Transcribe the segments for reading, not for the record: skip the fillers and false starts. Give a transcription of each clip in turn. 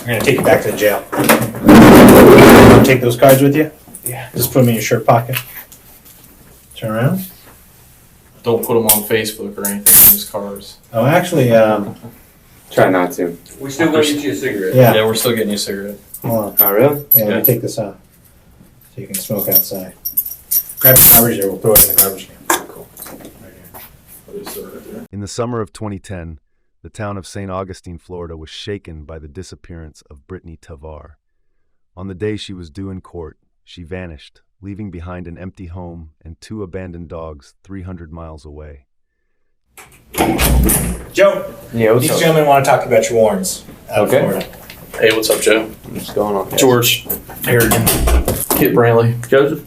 I'm going to take you back to the jail. Take those cards with you? Yeah. Just put them in your shirt pocket. Turn around. Don't put them on Facebook or anything, these cards. Oh, actually, Try not to. We still gonna get you a cigarette. yeah. Yeah, we're still getting you a cigarette. Hold on. Oh, really? Yeah, let me take this out. So you can smoke outside. Grab the garbage there, we'll throw it in the garbage can. Cool. Right here. In the summer of 2010, the town of St. Augustine, Florida was shaken by the disappearance of Britney Tavar. On the day she was due in court, she vanished, leaving behind an empty home and 2 abandoned dogs 300 miles away. Joe, Yeah, what's these up? gentlemen want to talk about your warrants out of Okay. Florida. Hey, what's up, Joe? What's going on? George. Harrigan. Kit Brantley. Joseph?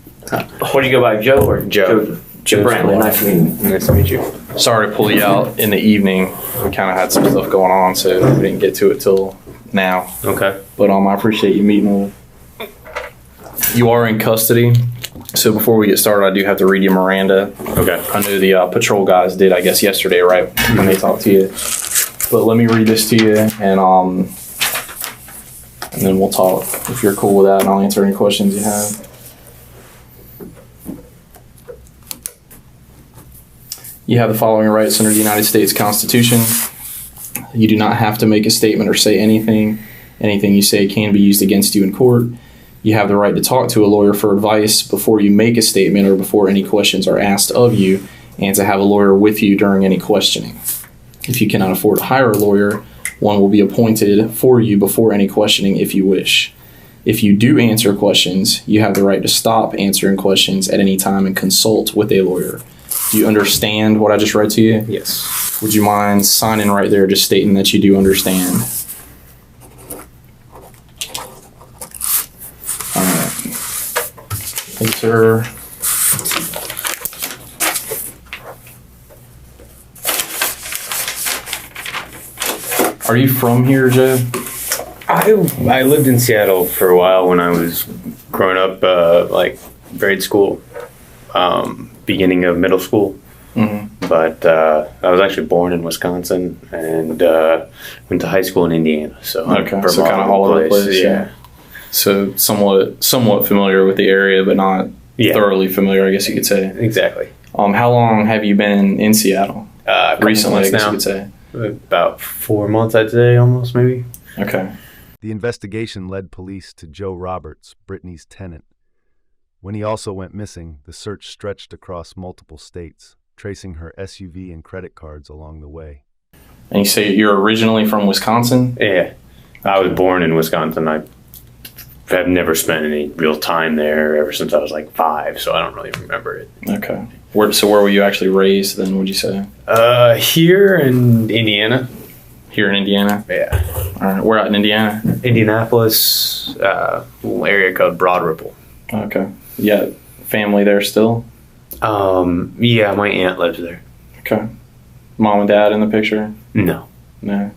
What do you go by, Joe or Joe. Joseph? Joe Brantley, nice to meet you. Nice to meet you. Sorry to pull you out in the evening. We kind of had some stuff going on, so we didn't get to it till now. Okay. But I appreciate you meeting. You are in custody. So before we get started, I do have to read you Miranda. Okay. I know the patrol guys did, I guess, yesterday, right, when they talked to you. But let me read this to you, and then we'll talk if you're cool with that, and I'll answer any questions you have. You have the following rights under the United States Constitution. You do not have to make a statement or say anything. Anything you say can be used against you in court. You have the right to talk to a lawyer for advice before you make a statement or before any questions are asked of you, and to have a lawyer with you during any questioning. If you cannot afford to hire a lawyer, one will be appointed for you before any questioning if you wish. If you do answer questions, you have the right to stop answering questions at any time and consult with a lawyer. Do you understand what I just read to you? Yes. Would you mind signing right there, just stating that you do understand? All right. Thank you, sir. Are you from here, Joe? I lived in Seattle for a while when I was growing up, like grade school, beginning of middle school. Mm-hmm. But I was actually born in Wisconsin and went to high school in Indiana. So Okay, so kind of all over the place. Yeah. So somewhat familiar with the area, but not Yeah. thoroughly familiar, I guess you could say. Exactly. How long have you been in Seattle? Recently, I guess you could say. About 4 months, I'd say, almost maybe. Okay. The investigation led police to Joe Roberts, Britney's tenant. When he also went missing, the search stretched across multiple states, tracing her SUV and credit cards along the way. And you say you're originally from Wisconsin? Yeah. I was born in Wisconsin. I've never spent any real time there ever since I was like 5, so I don't really remember it. Okay. Where were you actually raised then, would you say? Here in Indiana. Here in Indiana? Yeah. All right. Where at in Indiana? Indianapolis, little area called Broad Ripple. Okay. Yeah. Family there still? Yeah, my aunt lives there. Okay. Mom and dad in the picture? No. No.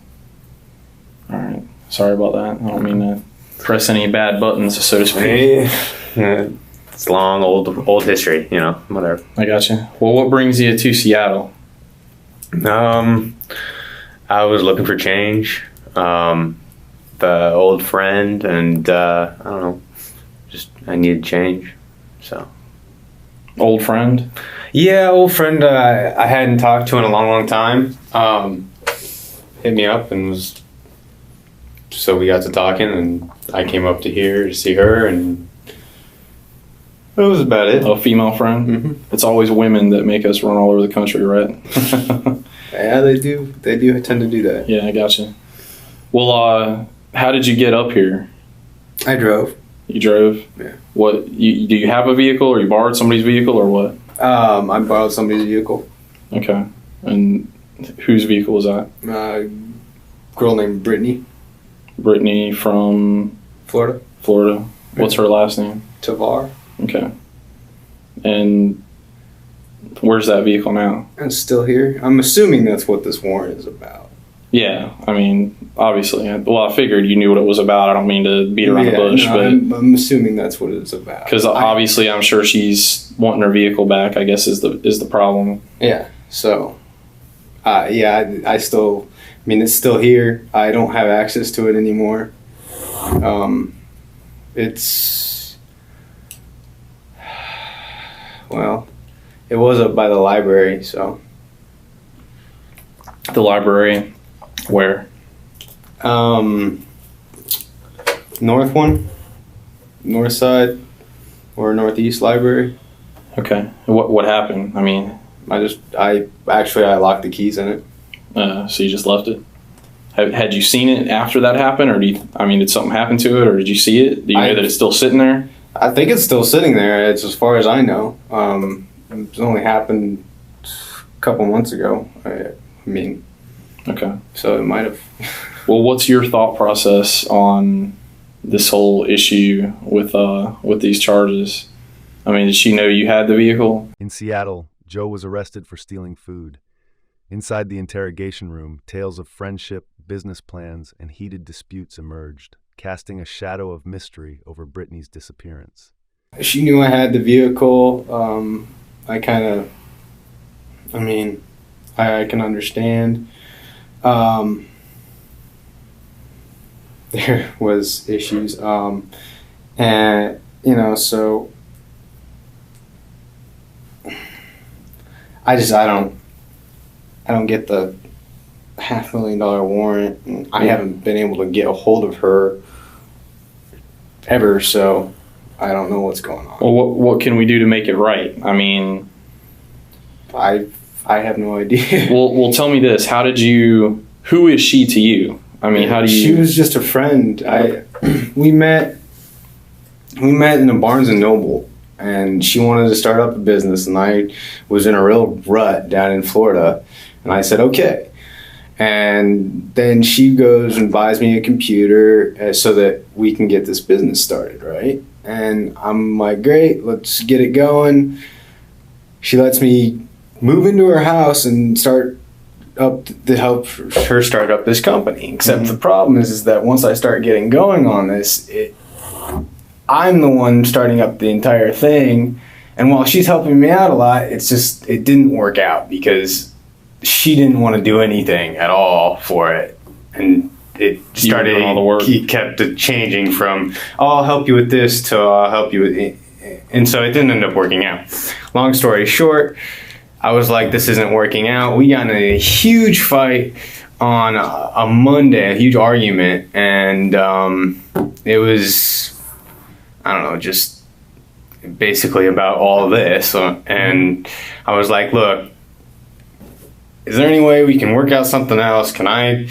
All right. Sorry about that. I don't mean to press any bad buttons, so to speak. Yeah. It's long, old history, whatever. I gotcha. Well, what brings you to Seattle? I was looking for change. The old friend, and I don't know, just I needed change. So, Old friend? yeah, old friend. I hadn't talked to in a long time. Hit me up and so we got to talking, and I came up to here to see her, and that was about it. A female friend? Mm-hmm. It's always women that make us run all over the country, right? Yeah, they do. They do tend to do that. Yeah, I gotcha. Well, how did you get up here? I drove. You drove? Yeah. What? Do you have a vehicle, or you borrowed somebody's vehicle, or what? I borrowed somebody's vehicle. Okay. And whose vehicle was that? Girl named Britney, Britney from Florida. Florida. What's her last name? Tavar. Okay. And where's that vehicle now? And still here. I'm assuming that's what this warrant is about. Yeah, I mean, obviously. Well, I figured you knew what it was about. I don't mean to beat around the bush, no, but I'm assuming that's what it's about. because obviously, I'm sure she's wanting her vehicle back. I guess is the problem. Yeah. So, I still. I mean, it's still here. I don't have access to it anymore. It's, well, it was up by the library, so. The library, where? North one, north side, or northeast library. Okay. What happened? I mean, I locked the keys in it. so you just left it? Had you seen it after that happened, or did something happen to it, or did you see it? Do you know that it's still sitting there? I think it's still sitting there. It's as far as I know. It's only happened a couple months ago. I mean, okay. So it might have. Well, what's your thought process on this whole issue with these charges? I mean, did she know you had the vehicle? In Seattle, Joe was arrested for stealing food. Inside the interrogation room, tales of friendship, business plans, and heated disputes emerged, casting a shadow of mystery over Britney's disappearance. She knew I had the vehicle. I can understand. There was issues. And, so I don't get the $500,000 warrant. I haven't been able to get a hold of her ever, so I don't know what's going on. Well, what can we do to make it right? I mean, I have no idea. Well, tell me this. Who is she to you? I mean, how do you... She was just a friend. We met in a Barnes & Noble, and she wanted to start up a business, and I was in a real rut down in Florida, and I said, okay. And then she goes and buys me a computer so that we can get this business started, right? And I'm like, great, let's get it going. She lets me move into her house and start up to help her start up this company. Except the problem is that once I start getting going on this, I'm the one starting up the entire thing. And while she's helping me out a lot, it didn't work out because she didn't want to do anything at all for it. And it started, all the work. He kept it changing from, oh, I'll help you with this to I'll help you with it. And so it didn't end up working out. Long story short, I was like, this isn't working out. We got in a huge fight on a Monday, a huge argument. And it was, I don't know, just basically about all of this. And I was like, look, is there any way we can work out something else? And I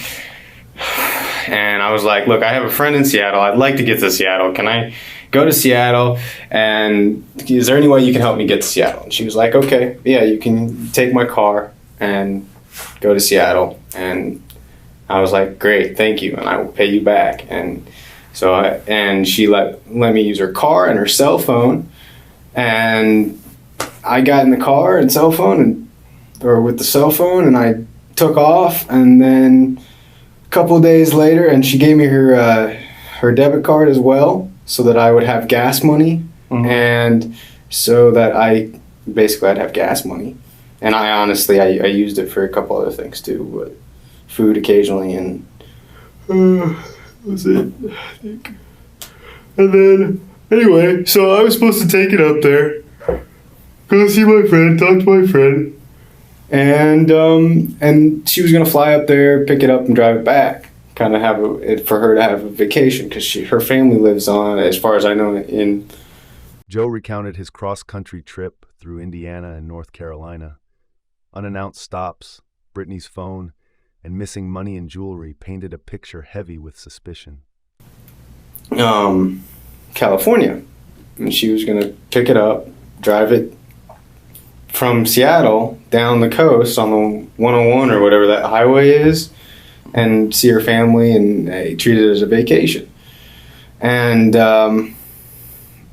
was like, look, I have a friend in Seattle. I'd like to get to Seattle. Can I go to Seattle? And is there any way you can help me get to Seattle? And she was like, okay, yeah, you can take my car and go to Seattle. And I was like, great, thank you. And I will pay you back. And so she let me use her car and her cell phone. And I got in the car and with the cell phone, and I took off. And then a couple days later, and she gave me her debit card as well, so that I would have gas money, and so that I'd have gas money. And I used it for a couple other things too, but food occasionally, and that's it, I think. And then, anyway, so I was supposed to take it up there, go see my friend, talk to my friend, and she was gonna fly up there, pick it up, and drive it back. Kind of for her to have a vacation, because her family lives on, as far as I know, in... Joe recounted his cross-country trip through Indiana and North Carolina. Unannounced stops, Britney's phone, and missing money and jewelry painted a picture heavy with suspicion. California. And she was going to pick it up, drive it from Seattle down the coast on the 101 or whatever that highway is, and see her family and treat it as a vacation. And I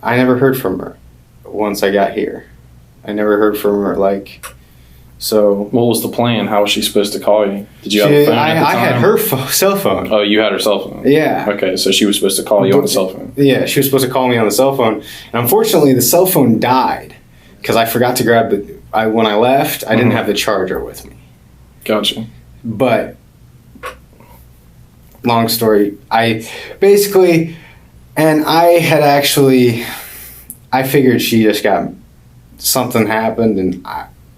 never heard from her once I got here. I never heard from her, so... What was the plan? How was she supposed to call you? Did you have a phone at the time? I had her cell phone. Oh, you had her cell phone? Yeah. Okay, so she was supposed to call you on the cell phone. Yeah, she was supposed to call me on the cell phone. And unfortunately, the cell phone died because I forgot to grab when I left, I didn't have the charger with me. Gotcha. But long story. I figured she just got, something happened and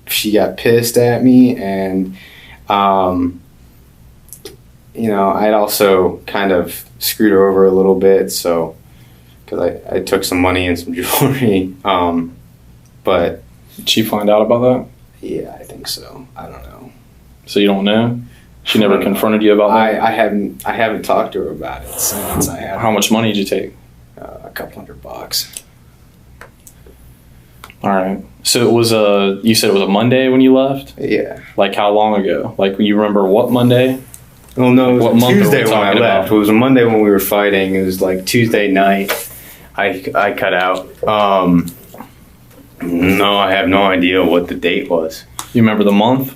she got pissed at me, and I'd also kind of screwed her over a little bit, so because I took some money and some jewelry, but Did she find out about that? yeah, I think so. I don't know. So you don't know? She never confronted you about that? I haven't talked to her about it since I had How much money did you take? a couple $100. All right. So it was you said it was a Monday when you left? Yeah. Like how long ago? Like you remember what Monday? Well, no, it What was month are we Tuesday when I talking left. about? It was a Monday when we were fighting. It was like Tuesday night. I cut out. No, I have no idea what the date was. You remember the month?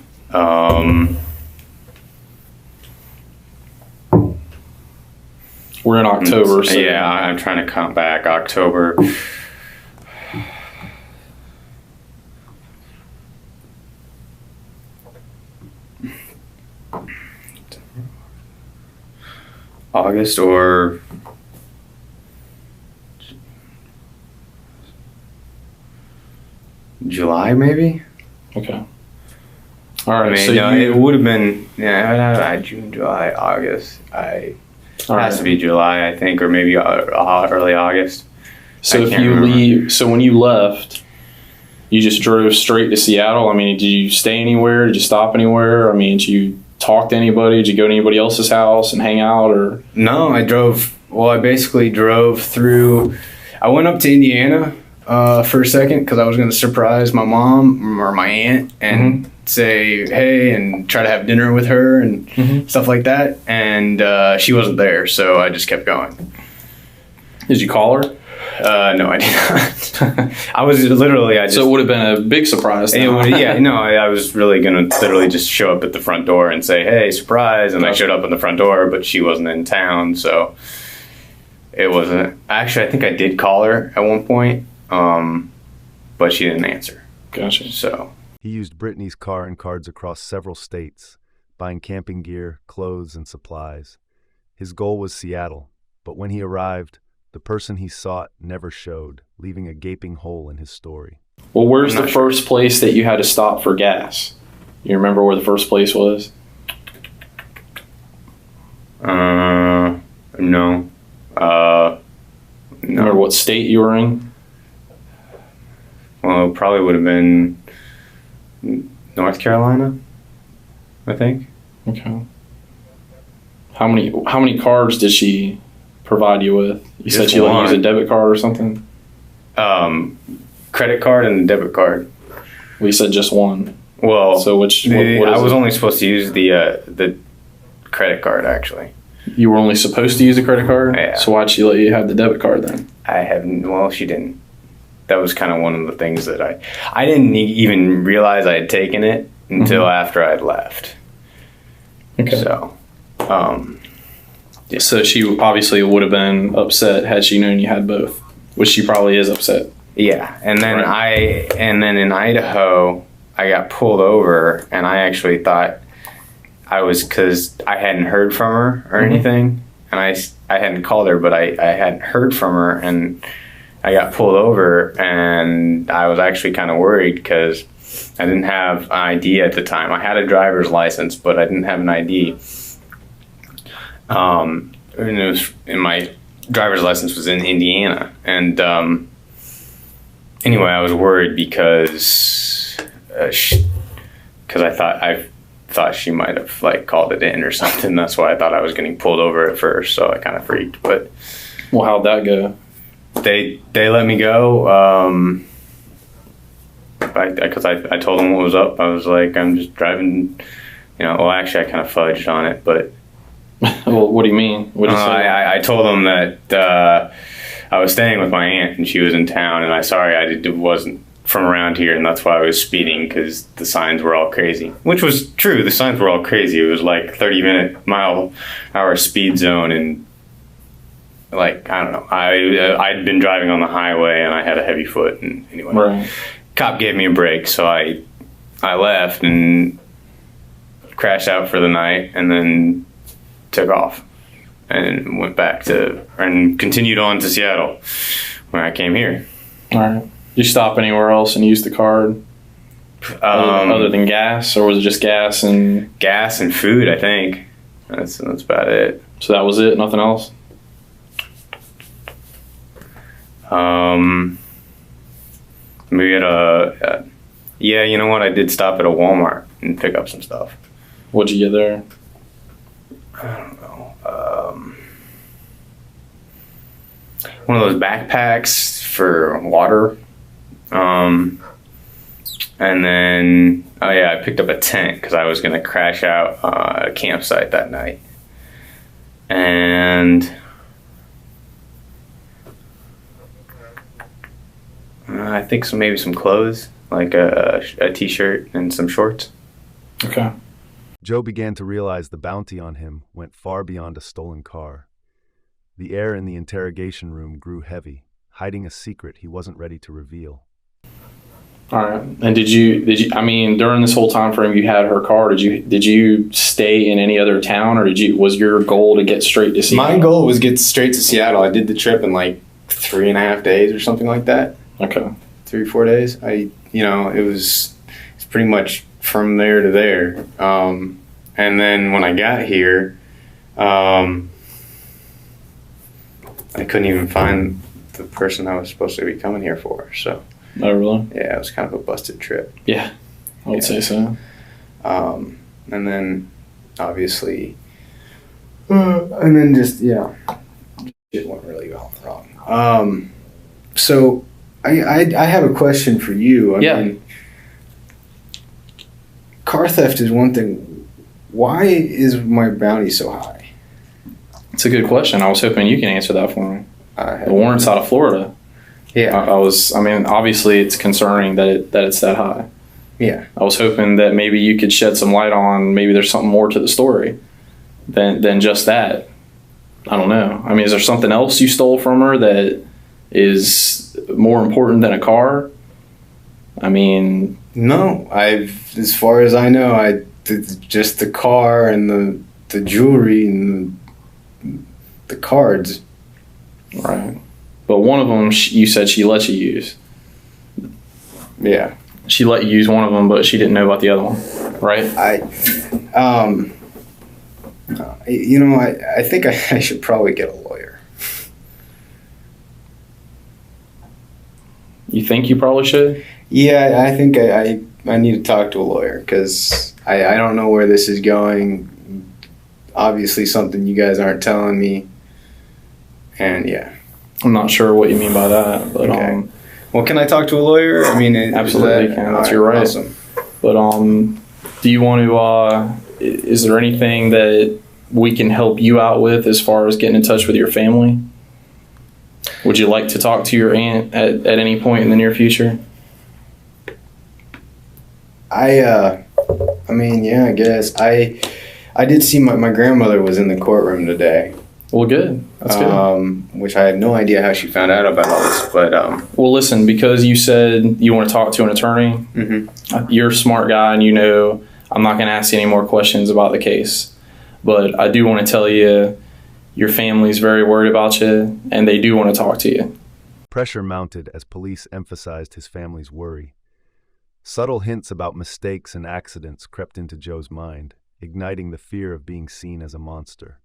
We're in October. So Yeah, I'm trying to count back. October. August or July, maybe. Okay. All right. I mean, so it would have been June, July, August. It has to be July, I think, or maybe early August. So I if can't you remember. leave, so when you left, you just drove straight to Seattle. I mean, did you stay anywhere? Did you stop anywhere? I mean, did you talk to anybody? Did you go to anybody else's house and hang out, or? No, I basically drove through. I went up to Indiana for a second because I was going to surprise my mom or my aunt and say hey and try to have dinner with her and stuff like that. And she wasn't there, so I just kept going. Did you call her? No, I did not. I was literally. So it would have been a big surprise. Then. I was really gonna literally just show up at the front door and say, "Hey, surprise!" And I showed up at the front door, but she wasn't in town, so it wasn't. Actually, I think I did call her at one point, but she didn't answer. Gotcha. So He used Britney's car and cards across several states, buying camping gear, clothes, and supplies. His goal was Seattle, but when he arrived, the person he sought never showed, leaving a gaping hole in his story. Well, where's I'm the not sure. first place that you had to stop for gas? You remember where the first place was? no. No. Remember what state you were in? Well, it probably would have been North Carolina, I think. Okay. How many cards did she provide you with? You said Just she let you one. use a debit card or something? Credit card and debit card. We said just one. Well, So what is I was it? only supposed to use the credit card, actually. You were only supposed to use a credit card? Yeah. So why'd she let you have the debit card then? She didn't. That was kind of one of the things that I didn't even realize I had taken it until after I'd left. Okay. So, So she obviously would have been upset had she known you had both, which she probably is upset. yeah. And then Right. and then in Idaho, I got pulled over, and I actually thought because I hadn't heard from her or anything, and I hadn't called her, but I hadn't heard from her, and I got pulled over, and I was actually kind of worried because I didn't have an ID at the time. I had a driver's license, but I didn't have an ID. And my driver's license was in Indiana, and anyway, I was worried because I thought she might have called it in or something. That's why I thought I was getting pulled over at first, so I kind of freaked. But Well, how'd that go? they let me go because I told them what was up. I was like, I'm just driving. Well, actually, I kind of fudged on it, but Well, what do you mean? What did you say? I told them that I was staying with my aunt and she was in town, and I wasn't from around here, and that's why I was speeding, because the signs were all crazy. Which was true. The signs were all crazy. It was like 30-minute mile-hour speed zone, and I don't know. I'd been driving on the highway, and I had a heavy foot, and anyway, Right. cop gave me a break, so I left and crashed out for the night, and then took off. and went back to and continued on to Seattle, where I came here. All right. Did you stop anywhere else and use the card other than gas, or was it just gas and food? I think that's about it. So that was it. Nothing else. Maybe at yeah, you know what? I did stop at a Walmart and pick up some stuff. What'd you get there? I don't know. One of those backpacks for water. And then, I picked up a tent because I was going to crash out a campsite that night. And I think maybe some clothes, like a t-shirt and some shorts. Okay. Joe began to realize the bounty on him went far beyond a stolen car. The air in the interrogation room grew heavy, hiding a secret he wasn't ready to reveal. All right. And did you? I mean, during this whole time frame you had her car, did you stay in any other town, or was your goal to get straight to Seattle? My goal was get straight to Seattle. I did the trip in like 3.5 days or something like that. Okay. 3-4 days. It's pretty much from there to there. And then when I got here, I couldn't even find the person I was supposed to be coming here for. So, Oh, really? yeah, it was kind of a busted trip. Yeah, I would say so. And then, obviously, and then just, shit went really wrong. So, I have a question for you. I mean, car theft is one thing. Why is my bounty so high? It's a good question. I was hoping you can answer that for me. The warrant's out of Florida. Yeah. I mean, obviously it's concerning that it's that high. Yeah. I was hoping that maybe you could shed some light on maybe there's something more to the story than just that. I don't know. I mean, is there something else you stole from her that is more important than a car? I mean... No. As far as I know, just the car and the jewelry and the cards. Right. But one of them, you said she let you use. Yeah. She let you use one of them, but she didn't know about the other one, right? I think I should probably get a lawyer. You think you probably should? Yeah, I think I need to talk to a lawyer because I don't know where this is going. Obviously something you guys aren't telling me. And yeah. I'm not sure what you mean by that, but okay. Well, can I talk to a lawyer? I mean, absolutely can. That's your right. Awesome. But do you want to? Is there anything that we can help you out with as far as getting in touch with your family? Would you like to talk to your aunt at any point in the near future? I mean, yeah, I guess I did see my grandmother was in the courtroom today. Well, good. That's good. Which I had no idea how she found out about all this, but well, listen, because you said you want to talk to an attorney, you're a smart guy, and I'm not going to ask you any more questions about the case. But I do want to tell you, your family's very worried about you, and they do want to talk to you. Pressure mounted as police emphasized his family's worry. Subtle hints about mistakes and accidents crept into Joe's mind, igniting the fear of being seen as a monster.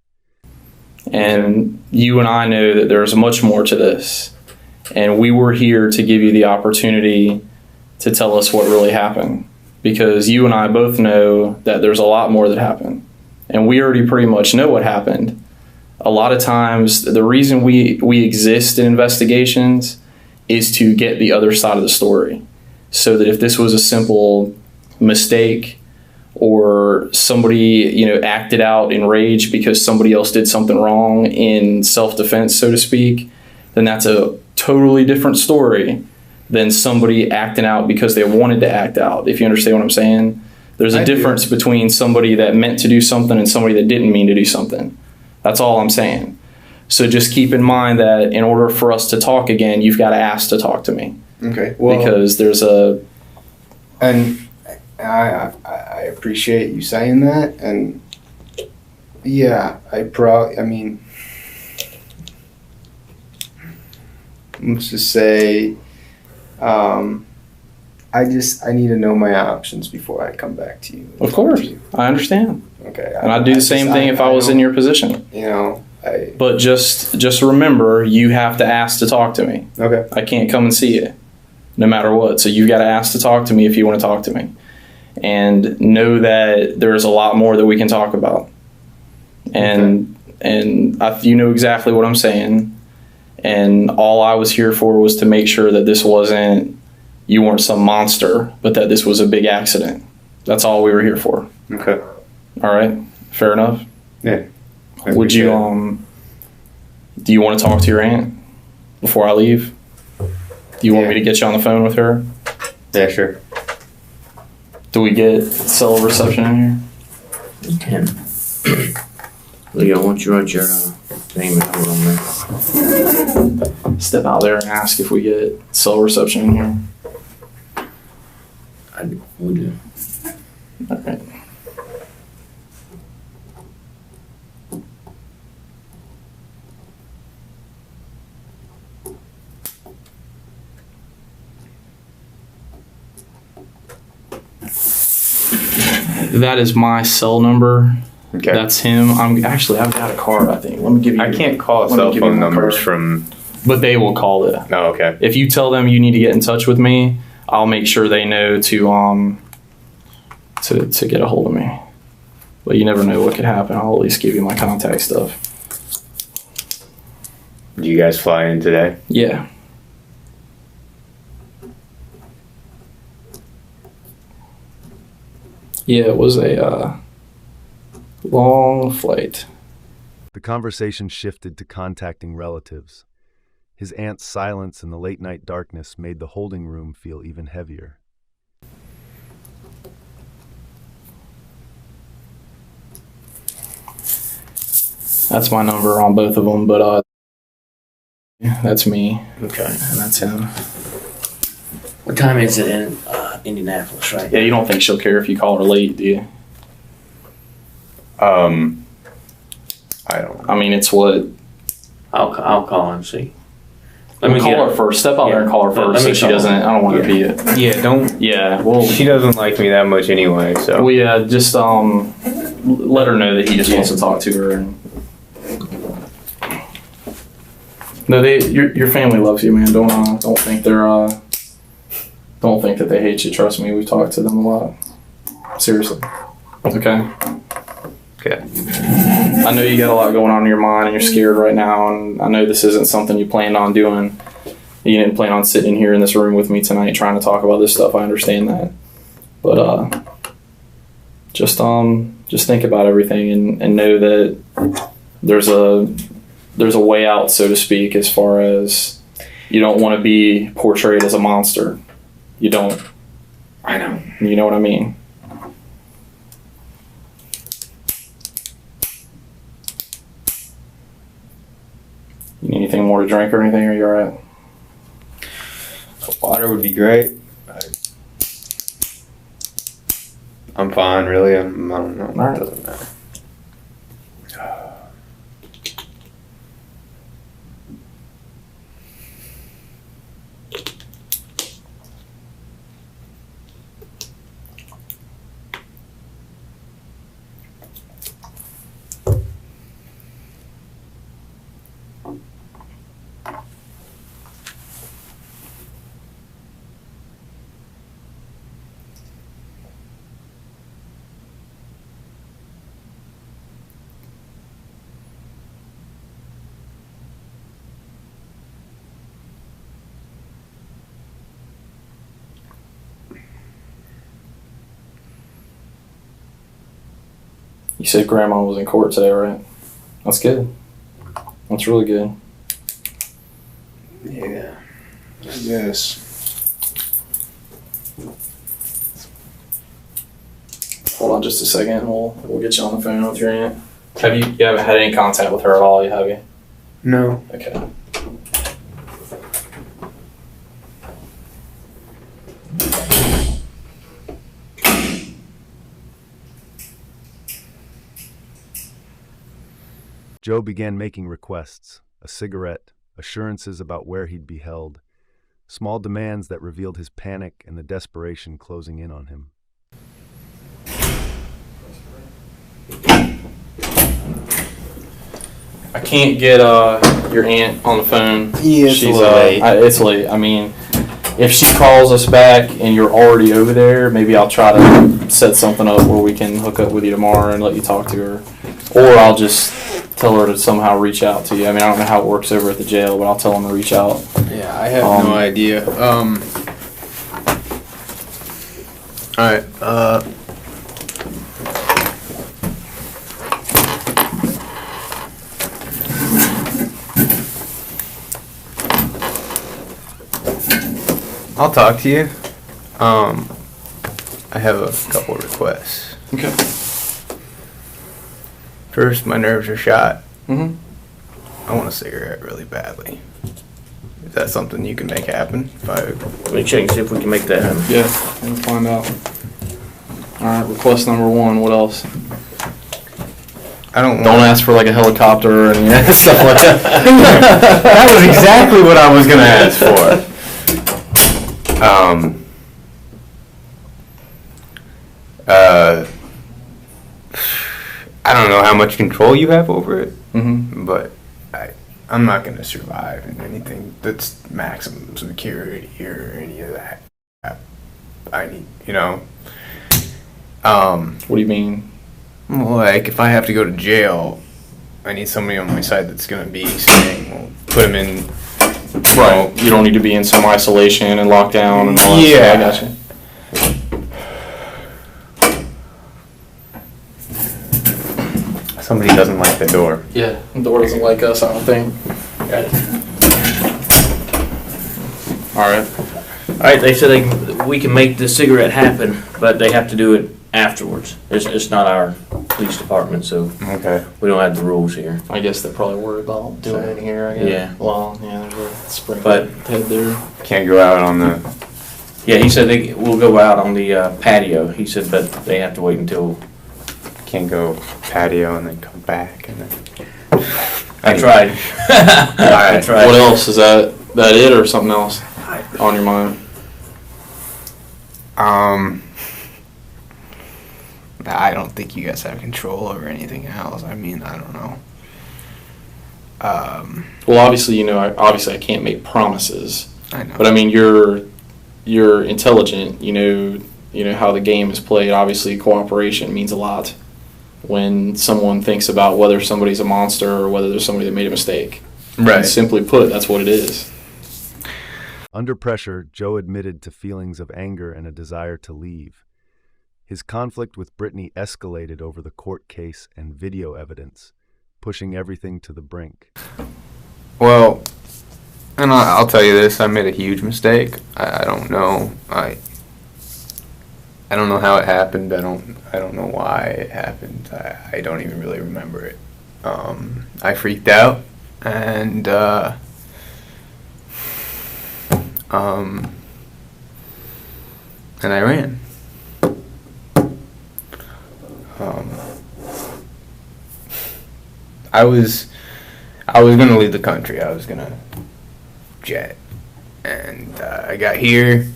And you and I know that there's much more to this. And we were here to give you the opportunity to tell us what really happened. Because you and I both know that there's a lot more that happened. And we already pretty much know what happened. A lot of times, the reason we exist in investigations is to get the other side of the story. So that if this was a simple mistake, or somebody, acted out in rage because somebody else did something wrong in self-defense, so to speak, then that's a totally different story than somebody acting out because they wanted to act out, if you understand what I'm saying. There's a difference between somebody that meant to do something and somebody that didn't mean to do something. That's all I'm saying. So just keep in mind that in order for us to talk again, you've got to ask to talk to me. Okay. Well, because there's a... And I appreciate you saying that, and Yeah, I mean, let's just say, I need to know my options before I come back to you. Of course, I understand. Okay. And I'd do the same thing if I was in your position. You know, But just remember, you have to ask to talk to me. okay. I can't come and see you, no matter what. So you've got to ask to talk to me if you want to talk to me. And know that there's a lot more that we can talk about. And you know exactly what I'm saying. And all I was here for was to make sure that this wasn't, you weren't some monster, but that this was a big accident. That's all we were here for. Okay. All right? Fair enough? Yeah. Would you, do you want to talk to your aunt before I leave? Do you want me to get you on the phone with her? Yeah, sure. Do we get cell reception in here? You can. Leo, why don't you write your name and number on there? Step out there and ask if we get cell reception in here. We do. All right. That is my cell number. Okay. That's him. I've got a card, I think. Let me give you. I can't call let me cell give you phone my numbers card. from. But they will call it. Oh, okay. If you tell them you need to get in touch with me, I'll make sure they know to get a hold of me. But you never know what could happen. I'll at least give you my contact stuff. Do you guys fly in today? Yeah. Yeah, it was a long flight. The conversation shifted to contacting relatives. His aunt's silence in the late-night darkness made the holding room feel even heavier. That's my number on both of them, but that's me. Okay. And that's him. What time is it in Indianapolis, right? Yeah, you don't think she'll care if you call her late, do you? I don't. I mean, it's what? I'll call and see. Let me call her first. Step out there and call her first so she doesn't. I don't want her to be it. Yeah, don't. Yeah, well, She doesn't like me that much anyway, so. we just let her know that he just wants to talk to her. And no, your family loves you, man. Don't think don't think that they hate you. Trust me, we've talked to them a lot. Seriously. Okay. Okay. I know you got a lot going on in your mind and you're scared right now, and I know this isn't something you planned on doing. You didn't plan on sitting here in this room with me tonight trying to talk about this stuff. I understand that. But just think about everything and know that there's a way out, so to speak, as far as you don't want to be portrayed as a monster. You don't. I know. You know what I mean? You need anything more to drink or anything, or you alright? Water would be great. I'm fine, really. I don't know. Alright. It doesn't matter. You said Grandma was in court today, right? That's good. That's really good. Yeah. I guess. Hold on just a second. We'll get you on the phone with your aunt. You haven't had any contact with her at all, have you? No. Okay. Joe began making requests: a cigarette, assurances about where he'd be held, small demands that revealed his panic and the desperation closing in on him. I can't get your aunt on the phone. Yeah, it's She's late. it's late. I mean, if she calls us back and you're already over there, maybe I'll try to set something up where we can hook up with you tomorrow and let you talk to her, or I'll just tell her to somehow reach out to you. I mean, I don't know how it works over at the jail, but I'll tell them to reach out. Yeah, I have no idea. Alright, I'll talk to you. I have a couple of requests. Okay. First, my nerves are shot. Mm-hmm. I want a cigarette really badly. Is that something you can make happen? Let me check and see if we can make that happen. Yeah, we'll find out. All right, request number 1. What else? I don't Don't ask for like a helicopter or any of that stuff like that. That was exactly what I was gonna ask for. I don't know how much control you have over it, Mm-hmm. but I'm not gonna survive in anything that's maximum security or any of that. I need, What do you mean? like if I have to go to jail, I need somebody on my side that's gonna be saying, well, put him in. Right. You don't need to be in some isolation and lockdown and all that Yeah. stuff. I gotcha. Somebody doesn't like the door. Yeah, the door doesn't like us, I don't think. All right. Alright, they said we can make the cigarette happen, but they have to do it afterwards. It's not our police department, so Okay. we don't have the rules here. I guess they're probably worried about doing it in here, I guess. Yeah. Well, yeah, there's a sprinkler But- head there. Can't go out on the. Yeah, he said we'll go out on the patio. He said, but they have to wait until. Can't go patio and then come back and then. I tried. I Alright. tried. What else? Is that it or something else on your mind? I don't think you guys have control over anything else. I mean, I don't know. Well, obviously, I can't make promises. I know. But I mean, you're intelligent. You know how the game is played. Obviously, cooperation means a lot when someone thinks about whether somebody's a monster or whether there's somebody that made a mistake. Right. And simply put, that's what it is. Under pressure, Joe admitted to feelings of anger and a desire to leave. His conflict with Britney escalated over the court case and video evidence, pushing everything to the brink. Well, and I'll tell you this: I made a huge mistake. I don't know. I don't know how it happened. I don't know why it happened. I don't even really remember it. I freaked out and I ran. I was gonna leave the country. I was gonna jet, and I got here,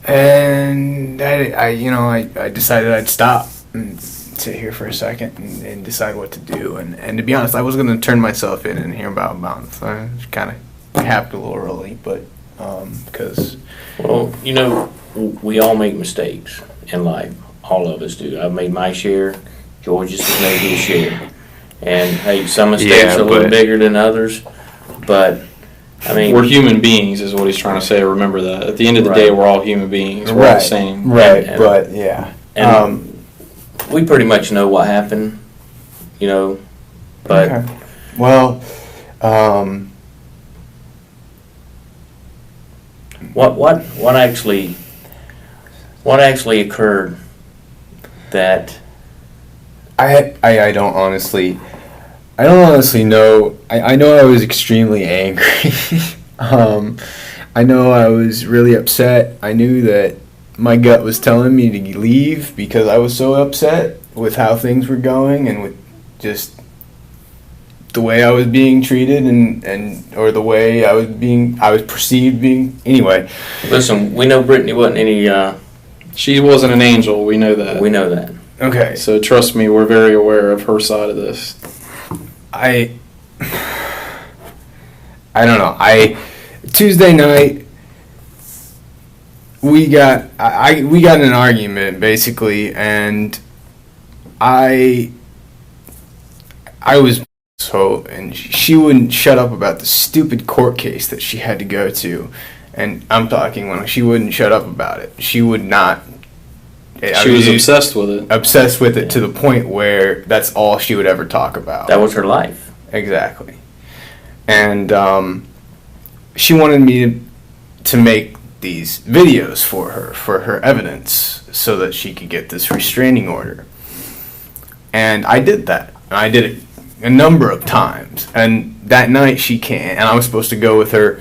and I decided I'd stop and sit here for a second and decide what to do. And to be honest, I was gonna turn myself in here about a month. I kind of happened a little early, but because Well, we all make mistakes in life. All of us do. I've made my share. George has made his share. And hey, some mistakes Yeah, are a little but- bigger than others, but I mean, We're human beings, is what he's trying to say. Remember that. At the end of the day, Right. we're all human beings. We're all the same. right, And- but yeah, and we pretty much know what happened, but okay. Well, what actually occurred that I don't honestly know. I know I was extremely angry. I know I was really upset. I knew that my gut was telling me to leave because I was so upset with how things were going and with just the way I was being treated and or the way I was perceived being. Anyway, Listen, we know Brittany wasn't any. She wasn't an angel. We know that. We know that. okay. So trust me, we're very aware of her side of this. I don't know. Tuesday night we got in an argument basically, and I was so, and she wouldn't shut up about the stupid court case that she had to go to, and I'm talking when she wouldn't shut up about it. She would not. She was obsessed with it. Obsessed with it to the point where that's all she would ever talk about. That was her life. Exactly. And she wanted me to make these videos for her evidence, so that she could get this restraining order. And I did that. And I did it a number of times. And that night she came, and I was supposed to go with her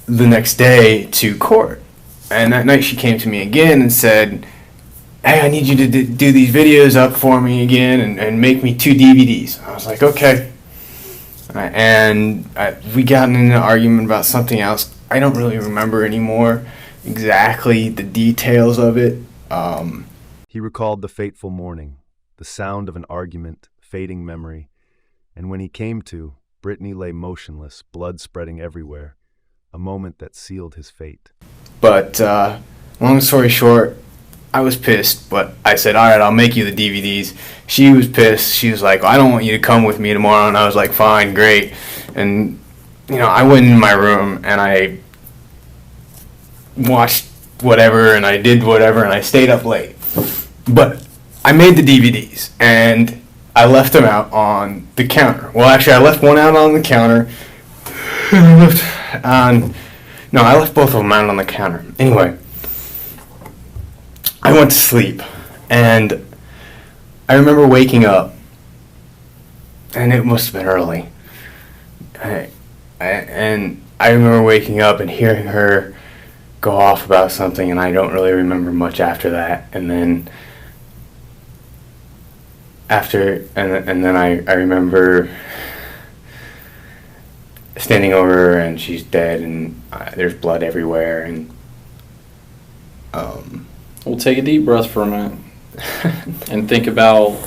the next day to court. And that night she came to me again and said, hey, I need you to do these videos up for me again and make me 2 DVDs. I was like, okay. And we got in an argument about something else. I don't really remember anymore exactly the details of it. He recalled the fateful morning, the sound of an argument, fading memory, and when he came to, Brittany lay motionless, blood spreading everywhere, a moment that sealed his fate. But long story short, I was pissed, but I said, all right, I'll make you the DVDs. She was pissed. She was like, I don't want you to come with me tomorrow. And I was like, fine, great. And, I went in my room and I watched whatever and I did whatever and I stayed up late. But I made the DVDs and I left them out on the counter. Well, actually, I left one out on the counter. I left both of them out on the counter. Anyway, I went to sleep, and I remember waking up, and it must have been early. And I remember waking up and hearing her go off about something, and I don't really remember much after that. And then I remember standing over her, and she's dead, and there's blood everywhere, and We'll take a deep breath for a minute and think about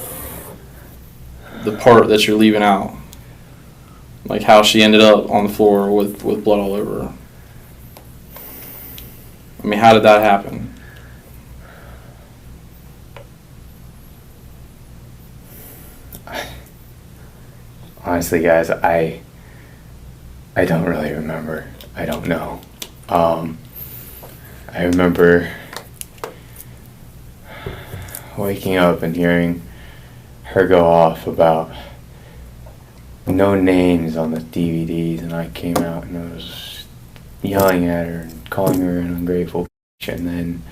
the part that you're leaving out. Like how she ended up on the floor with blood all over her. I mean, how did that happen? Honestly, guys, I don't really remember. I don't know. I remember waking up and hearing her go off about no names on the DVDs, and I came out and I was yelling at her and calling her an ungrateful bitch, and then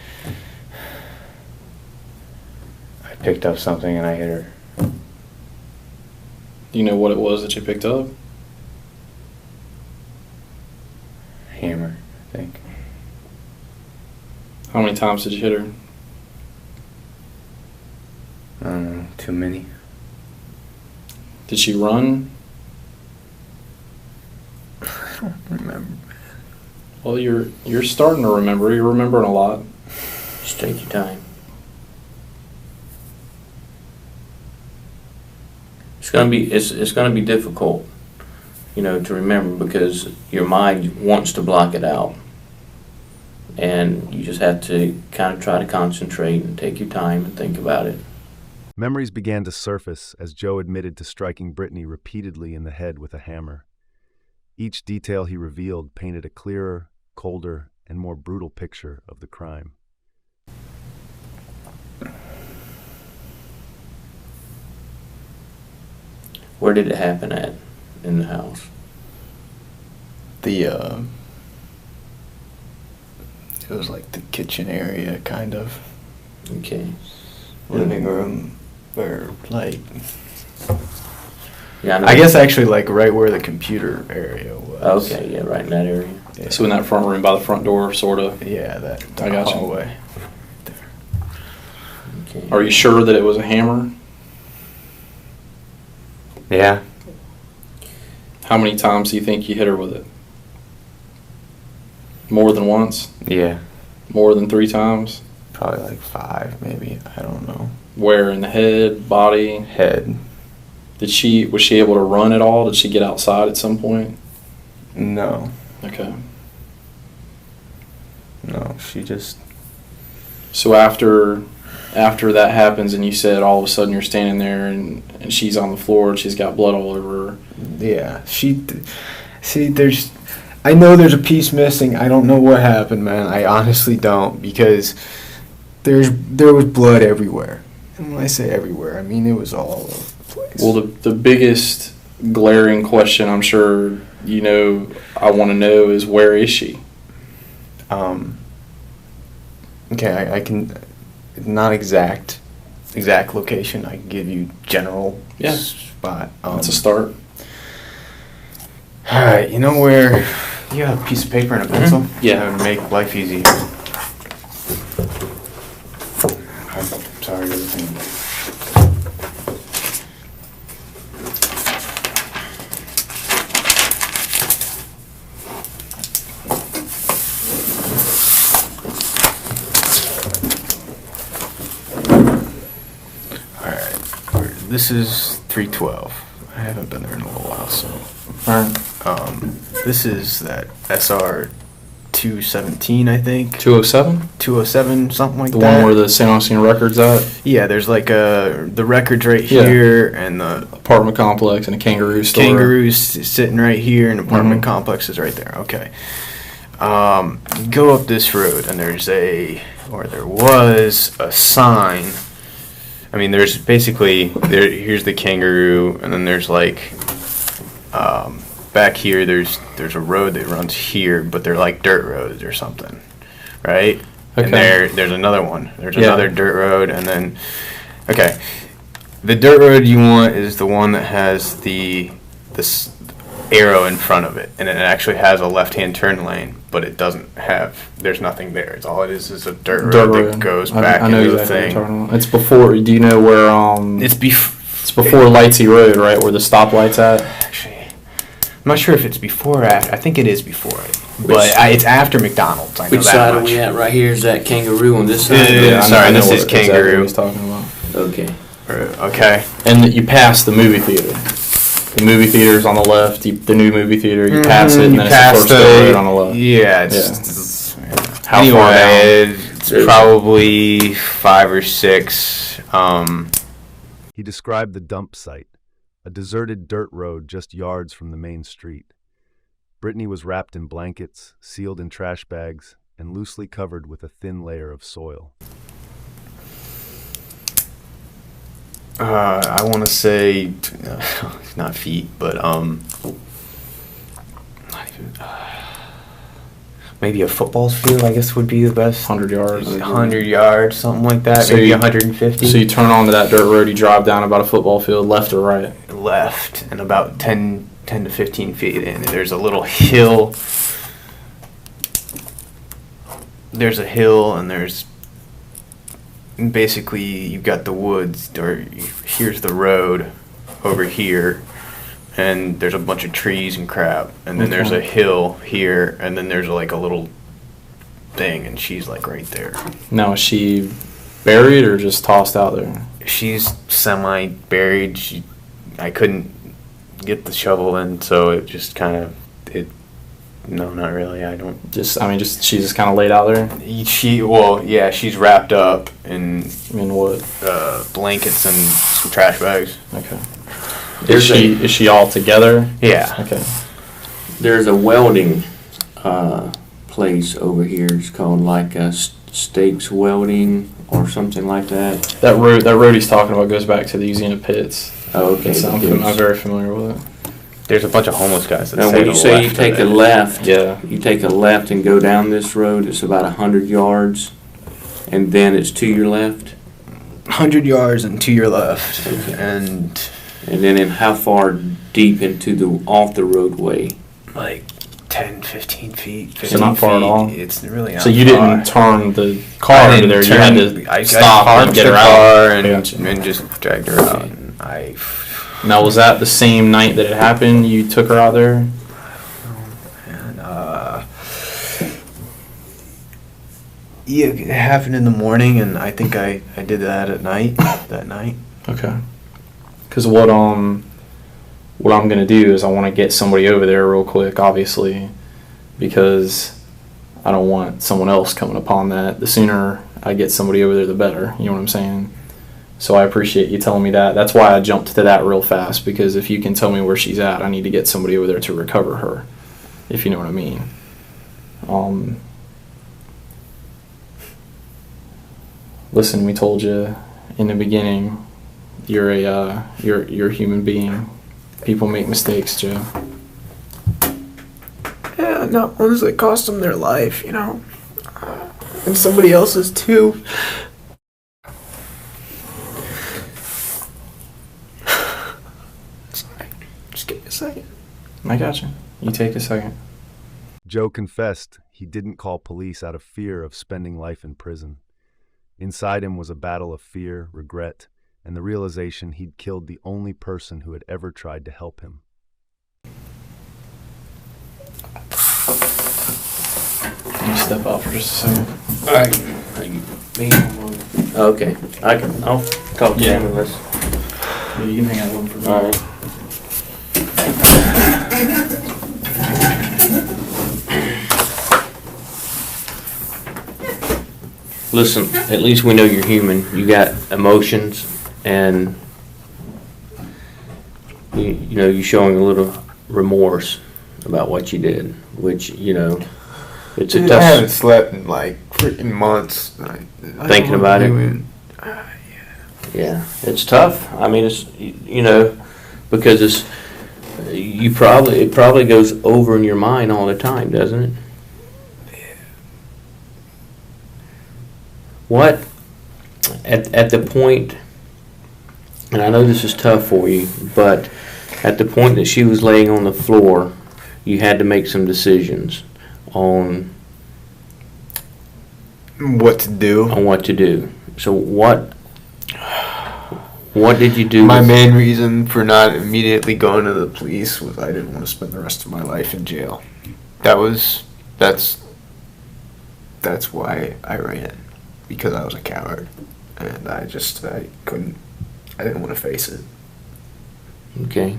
I picked up something and I hit her. Do you know what it was that you picked up? Hammer, I think. How many times did you hit her? I don't know, too many. Did she run? I don't remember. Well, you're starting to remember. You're remembering a lot. Just take your time. It's gonna be difficult, to remember, because your mind wants to block it out, and you just have to kind of try to concentrate and take your time and think about it. Memories began to surface as Joe admitted to striking Brittany repeatedly in the head with a hammer. Each detail he revealed painted a clearer, colder, and more brutal picture of the crime. Where did it happen at in the house? It was like the kitchen area, kind of. Okay. Living room, or like, Yeah, I guess actually like right where the computer area was. Okay, yeah, right in that area. Yeah. So in that front room by the front door, sort of. Yeah, that I got you. hallway. Okay. Are you sure that it was a hammer? Yeah. How many times do you think you hit her with it? More than once? Yeah, More than 3 times? probably like 5, maybe. I don't know. Where, in the head, body? Head. Was she able to run at all? Did she get outside at some point? No, Okay. no. She just. So after that happens and you said all of a sudden you're standing there and she's on the floor and she's got blood all over her. Yeah, see, I know there's a piece missing. I don't know what happened, man. I honestly don't, because there was blood everywhere. And when I say everywhere, I mean it was all over the place. Well, the biggest glaring question I'm sure you know I want to know is, where is she? Okay, I can, not exact location. I can give you general spot. That's a start. All right, you know where you have a piece of paper and a pencil? Yeah. That would make life easy. I'm sorry, everything. This is 312. I haven't been there in a little while, so. This is that SR 217, I think. 207? 207, something like The that. one where the San Augustine record's at? Yeah, there's like the record's right Yeah. here, and the Apartment complex and a kangaroo store. kangaroo's sitting right here, and apartment complex is right there. Okay. Go up this road, and there was a sign. I mean, there's basically, here's the kangaroo, and then there's like, back here, there's a road that runs here, but they're like dirt roads or something, right? And there's another one. There's another dirt road, and then, okay. The dirt road you want is the one that has this arrow in front of it, and it actually has a left-hand turn lane, but it doesn't have, there's nothing there. It's all it is a dirt road that goes back into the thing. It's before, do you know where, It's before Lightsey Road, right, where the stoplight's at? Actually, I'm not sure if it's before or after. I think it is before it, but it's after McDonald's. I know Which that side much. are we at right here? Is that kangaroo on this side? Sorry, this is exactly kangaroo. what he's talking about. Okay. Okay. And you pass the movie theater. The movie theater's on the left, the new movie theater, you pass it, and then it's the first road on the left. Yeah, How far down? It's probably 5 or 6. He described the dump site, a deserted dirt road just yards from the main street. Britney was wrapped in blankets, sealed in trash bags, and loosely covered with a thin layer of soil. I want to say, not feet, but maybe a football field, I guess, would be the best. 100 yards. 100 yards, something like that. So maybe you- 150. So you turn onto that dirt road, you drive down about a football field, left or right? Left, and about 10 to 15 feet in, there's a little hill. There's a hill, and there's basically, you've got the woods, or here's the road over here, and there's a bunch of trees and crap, and then there's a hill here, and then there's like a little thing, and she's like right there. Now, is she buried or just tossed out there? She's semi-buried. I couldn't get the shovel in, so it just kind of, no, not really. I don't. She's just kind of laid out there? She's wrapped up in what? blankets and some trash bags. Okay. Is she all together? Yeah. Okay. There's a welding place over here. It's called like Stakes Welding or something like that. That road he's talking about goes back to the Usina pits. Oh, okay. I'm very familiar with it. There's a bunch of homeless guys that Now, say when to you the say you left take of a it. left, Yeah. you take a left and go down this road. It's about 100 yards, and then it's to your left. 100 yards and to your left, Okay. and And then how far deep into off the roadway? like 10, 15 feet. 15 So not far at feet. all? It's really not So you far. didn't turn the car I into didn't there. You had turn- to I stop parked and get the her car out. and, Gotcha. and just dragged her out. And Now, was that the same night that it happened? You took her out there? And, yeah, it happened in the morning, and I think I did that at night, that night. Okay. Because what I'm gonna do is I want to get somebody over there real quick, obviously, because I don't want someone else coming upon that. The sooner I get somebody over there, the better. You know what I'm saying? So I appreciate you telling me that. That's why I jumped to that real fast, because if you can tell me where she's at, I need to get somebody over there to recover her, if you know what I mean. Listen, we told you in the beginning, you're a human being. People make mistakes, Joe. Yeah, not ones that cost them their life, you know. And somebody else's too. Sorry. Just give me a second. I got you. You take a second. Joe confessed he didn't call police out of fear of spending life in prison. Inside him was a battle of fear, regret, and the realization he'd killed the only person who had ever tried to help him. Can you step out for just a second? All right. Okay. I'll talk to him unless. Yeah, you can hang out with him for a All minute. right. Listen, at least we know you're human. You got emotions, and you know you're showing a little remorse about what you did, which it's a I tough. haven't slept in like freaking months. Thinking about it? Yeah. Yeah, it's tough. I mean, it's because it probably goes over in your mind all the time, doesn't it? What at the point, and I know this is tough for you, but at the point that she was laying on the floor, you had to make some decisions on What to do? what to do. So what did you do? My main reason for not immediately going to the police was I didn't want to spend the rest of my life in jail. That's why I ran, because I was a coward, and I didn't want to face it. Okay,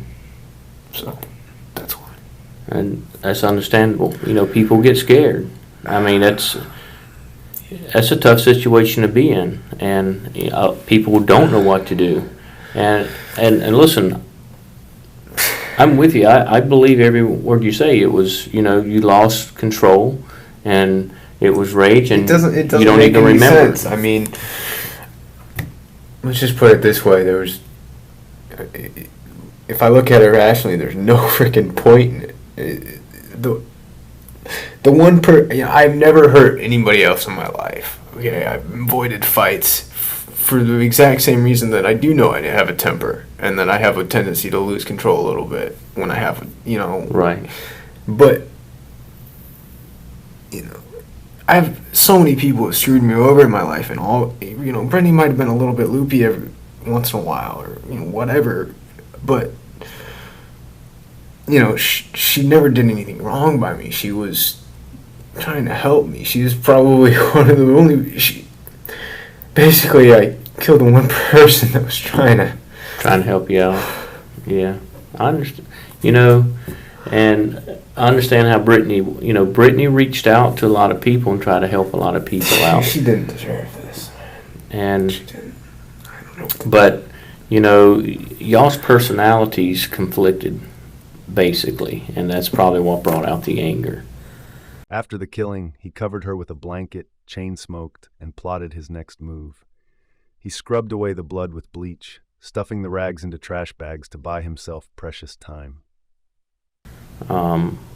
So that's why. and that's understandable. People get scared. I mean, that's a tough situation to be in, and people don't know what to do. And listen, I'm with you. I believe every word you say. It was you lost control, and it was rage, and It doesn't you don't make even any remember. sense. I mean, let's just put it this way: if I look at it rationally, there's no freaking point in it. I've never hurt anybody else in my life. Okay, I've avoided fights for the exact same reason that I do know I have a temper, and that I have a tendency to lose control a little bit when I have, Right. But I have so many people who screwed me over in my life, and Brittany might have been a little bit loopy every once in a while, or whatever, but she never did anything wrong by me. She was trying to help me. She was probably one of the only. Basically, I killed the one person that was trying to help you out. Yeah, I understand. And I understand how Brittany reached out to a lot of people and tried to help a lot of people out. She didn't deserve this. And She didn't. I don't know. but y'all's personalities conflicted, basically, and that's probably what brought out the anger. After the killing, he covered her with a blanket, chain-smoked, and plotted his next move. He scrubbed away the blood with bleach, stuffing the rags into trash bags to buy himself precious time.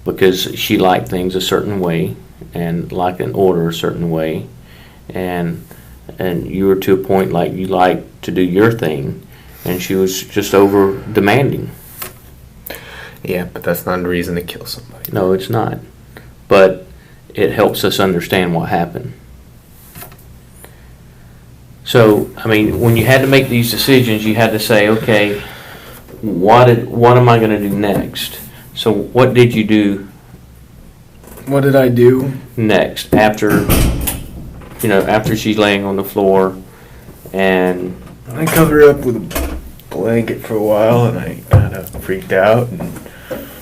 Because she liked things a certain way and liked an order a certain way, and you were to a point like you liked to do your thing, and she was just over demanding. Yeah, but that's not a reason to kill somebody. No, it's not. But it helps us understand what happened. So, I mean, when you had to make these decisions, you had to say, okay, what am I going to do next? So what did you do What did I do? next after she's laying on the floor and I covered her up with a blanket for a while, and I kind of freaked out and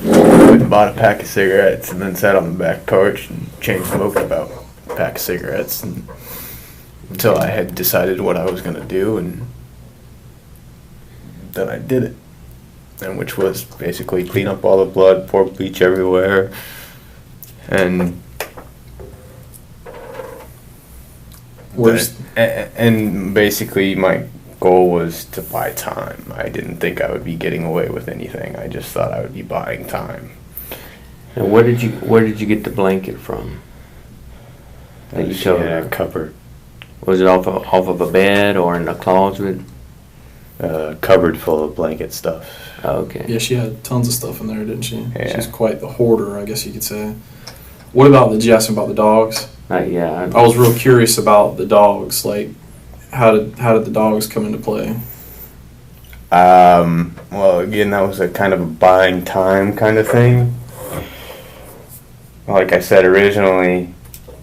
went and bought a pack of cigarettes, and then sat on the back porch and chain smoked about a pack of cigarettes until I had decided what I was going to do, and then I did it. And which was basically clean up all the blood, pour bleach everywhere, and and basically my goal was to buy time. I didn't think I would be getting away with anything. I just thought I would be buying time. and where did you get the blanket from? That you She covered had her? a cupboard, Was it off of a bed or in a closet? cupboard full of blanket stuff. Oh, okay. Yeah, she had tons of stuff in there, didn't she? Yeah. She's quite the hoarder, I guess you could say. What about did you ask me about the dogs? Yeah. I was real curious about the dogs. Like, how did the dogs come into play? Well, again, that was a kind of a buying time kind of thing. Like I said originally,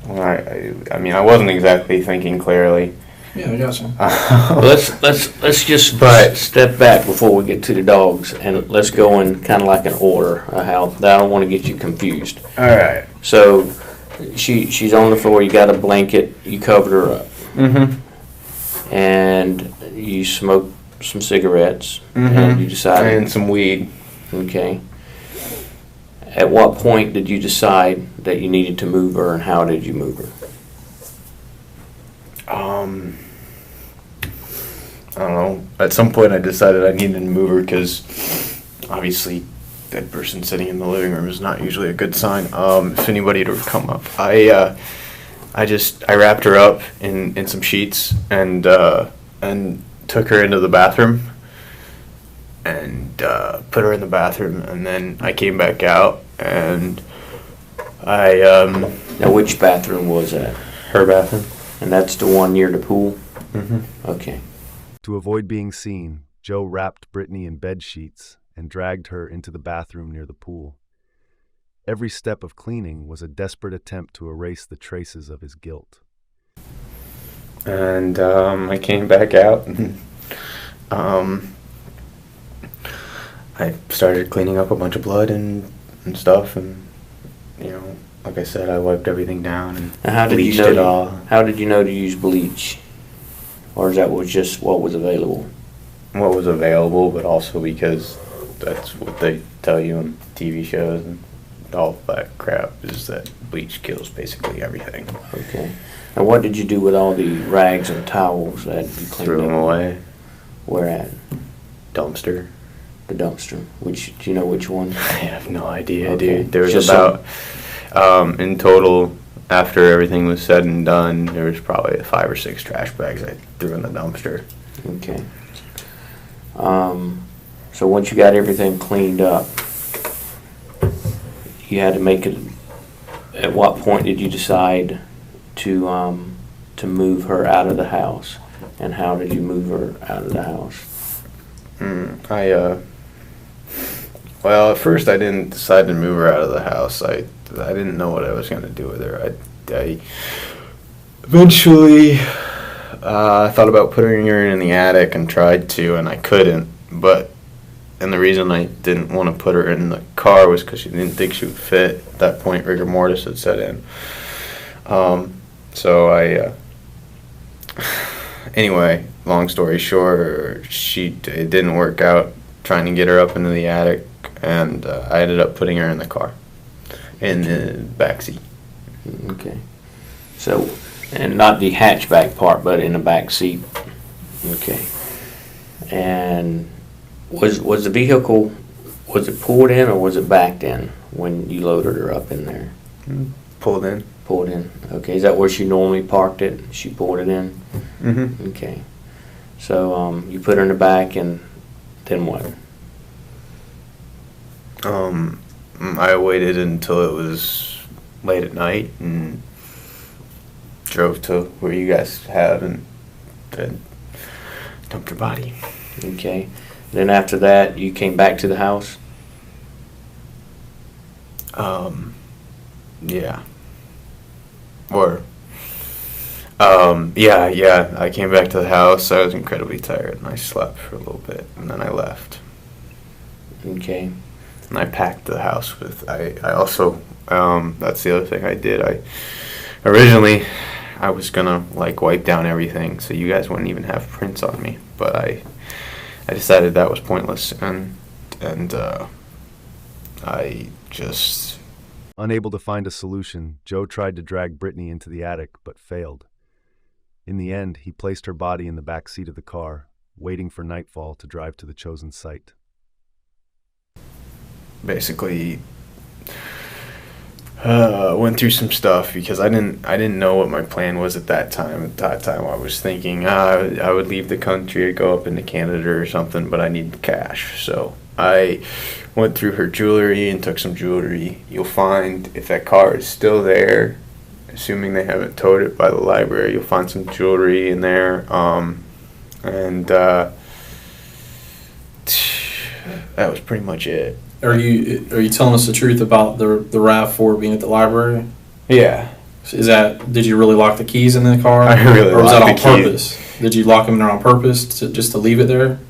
I mean, I wasn't exactly thinking clearly. Yeah, I gotcha. Let's just step back before we get to the dogs, and let's go in kind of like an order of how. I don't want to get you confused. All right. So, she's on the floor. You got a blanket. You covered her up, Mm-hmm. and you smoked some cigarettes, Mm-hmm. and you decided. And some weed. Okay. At what point did you decide that you needed to move her, and how did you move her? I don't know. At some point, I decided I needed to move her because obviously, dead person sitting in the living room is not usually a good sign. If anybody would come up, I wrapped her up in some sheets and took her into the bathroom and put her in the bathroom, and then I came back out and Now, which bathroom was that? her bathroom. And that's the one near the pool? Mm-hmm. Okay. To avoid being seen, Joe wrapped Britney in bed sheets and dragged her into the bathroom near the pool. Every step of cleaning was a desperate attempt to erase the traces of his guilt. And I came back out and I started cleaning up a bunch of blood and stuff, and like I said, I wiped everything down and Now, how did you bleached know? it all. How did you know to use bleach, or is that was just what was available? What was available, but also because that's what they tell you on TV shows and all that crap, is that bleach kills basically everything. Okay. And what did you do with all the rags and towels that you cleaned Threw them up? away. Where at? Dumpster. The dumpster. Do you know which one? I have no idea, Okay. dude. There was Just about, in total, after everything was said and done, there was probably 5 or 6 trash bags I threw in the dumpster. Okay. So once you got everything cleaned up, you had to make it. At what point did you decide to move her out of the house, and how did you move her out of the house? Well, at first I didn't decide to move her out of the house. I didn't know what I was going to do with her. I eventually thought about putting her in the attic and tried to, and I couldn't. And the reason I didn't want to put her in the car was because she didn't think she would fit. At that point, rigor mortis had set in. Anyway, long story short, it didn't work out trying to get her up into the attic, and I ended up putting her in the car, in the back seat. Okay. So, and not the hatchback part, but in the back seat. Okay. And was the vehicle, was it pulled in or was it backed in when you loaded her up in there? Pulled in. Pulled in. Okay. Is that where she normally parked it? She pulled it in? Mm-hmm. Okay. So you put her in the back, and then what? I waited until it was late at night and drove to where you guys have and then dumped her body. Okay. Then after that, you came back to the house? Yeah. Or, yeah, I came back to the house. I was incredibly tired, and I slept for a little bit, and then I left. Okay. And I packed the house with, I also, that's the other thing I did. Originally, I was gonna, like, wipe down everything, so you guys wouldn't even have prints on me, but I decided that was pointless, and I just... Unable to find a solution, Joe tried to drag Britney into the attic, but failed. In the end, he placed her body in the back seat of the car, waiting for nightfall to drive to the chosen site. basically went through some stuff because I didn't know what my plan was at that time. At that time, I was thinking I would leave the country or go up into Canada or something, but I needed cash. So I went through her jewelry and took some jewelry. You'll find if that car is still there, assuming they haven't towed it by the library, you'll find some jewelry in there. That was pretty much it. Are you telling us the truth about the RAV4 being at the library? Yeah. Did you really lock the keys in the car? I really or was that on locked the keys. purpose? Did you lock them in there on purpose just to leave it there?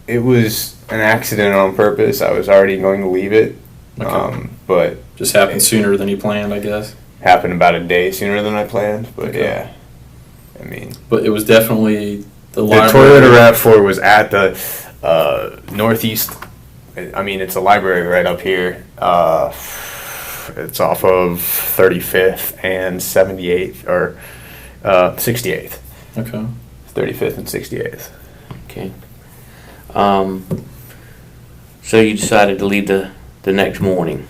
It was an accident on purpose. I was already going to leave it, Okay. but Just happened sooner than you planned, I guess. happened about a day sooner than I planned. But Okay. yeah, I mean, But it was definitely the the library. Toyota RAV4 was at the northeast. I mean, it's a library right up here. It's off of 35th and 78th, or 68th. Okay. 35th and 68th. Okay. So you decided to leave the next morning.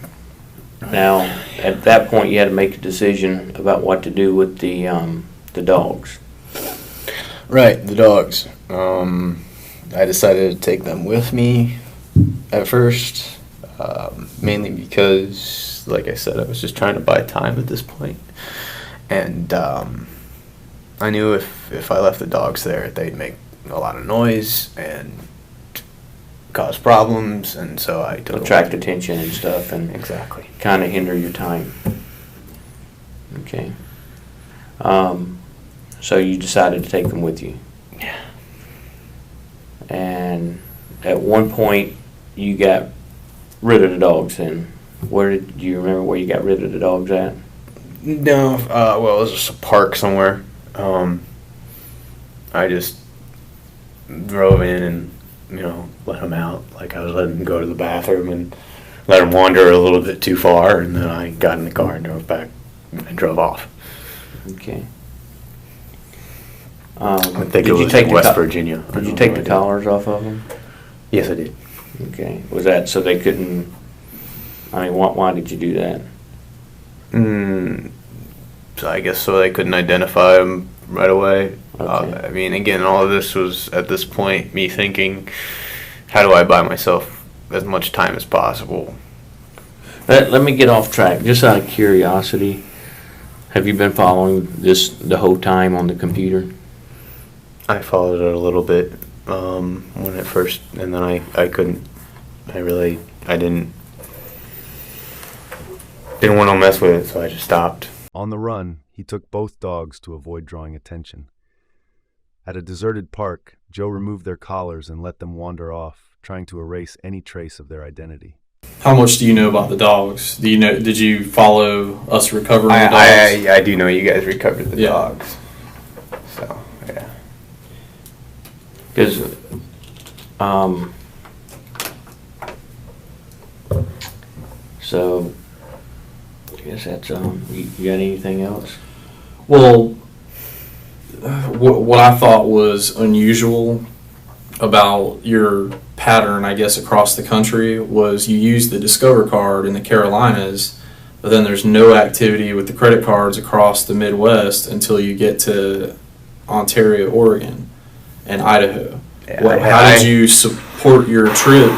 Now, at that point, you had to make a decision about what to do with the dogs. Right, the dogs. I decided to take them with me at first, mainly because, like I said, I was just trying to buy time at this point. And I knew if I left the dogs there, they'd make a lot of noise and cause problems, and so I took Attract attention and stuff, and Exactly. kind of hinder your time. Okay. So you decided to take them with you. Yeah. And at one point, you got rid of the dogs. Then, do you remember where you got rid of the dogs at? No, well, it was just a park somewhere. I just drove in and, let them out. Like I was letting them go to the bathroom and let them wander a little bit too far, and then I got in the car and drove back and drove off. Okay. I think it was in West Virginia. Did you take the collars off of them? Yes, I did. Okay. Was that so they couldn't? I mean, why did you do that? So I guess so they couldn't identify them right away. Okay. I mean, again, all of this was at this point me thinking, how do I buy myself as much time as possible? Let me get off track. Just out of curiosity, have you been following this the whole time on the computer? I followed it a little bit when it first, and then I couldn't. I didn't want to mess with it, so I just stopped. On the run, he took both dogs to avoid drawing attention. At a deserted park, Joe removed their collars and let them wander off, trying to erase any trace of their identity. How much do you know about the dogs? Did you follow us recovering the dogs? I do know you guys recovered the Yeah. dogs. So, yeah. Because, so, I guess that's, you got anything else? Well, what I thought was unusual about your pattern, I guess, across the country was you used the Discover card in the Carolinas, but then there's no activity with the credit cards across the Midwest until you get to Ontario, Oregon, and Idaho. Yeah, How did you support your trip?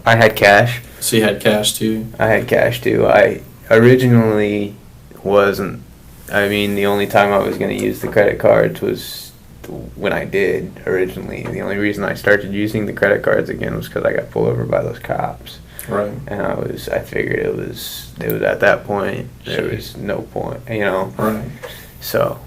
I had cash. So you had cash too? I had cash too. I originally wasn't. I mean, the only time I was going to use the credit cards was when I did originally. The only reason I started using the credit cards again was because I got pulled over by those cops. Right. And I figured it was at that point, there was no point, Right. So,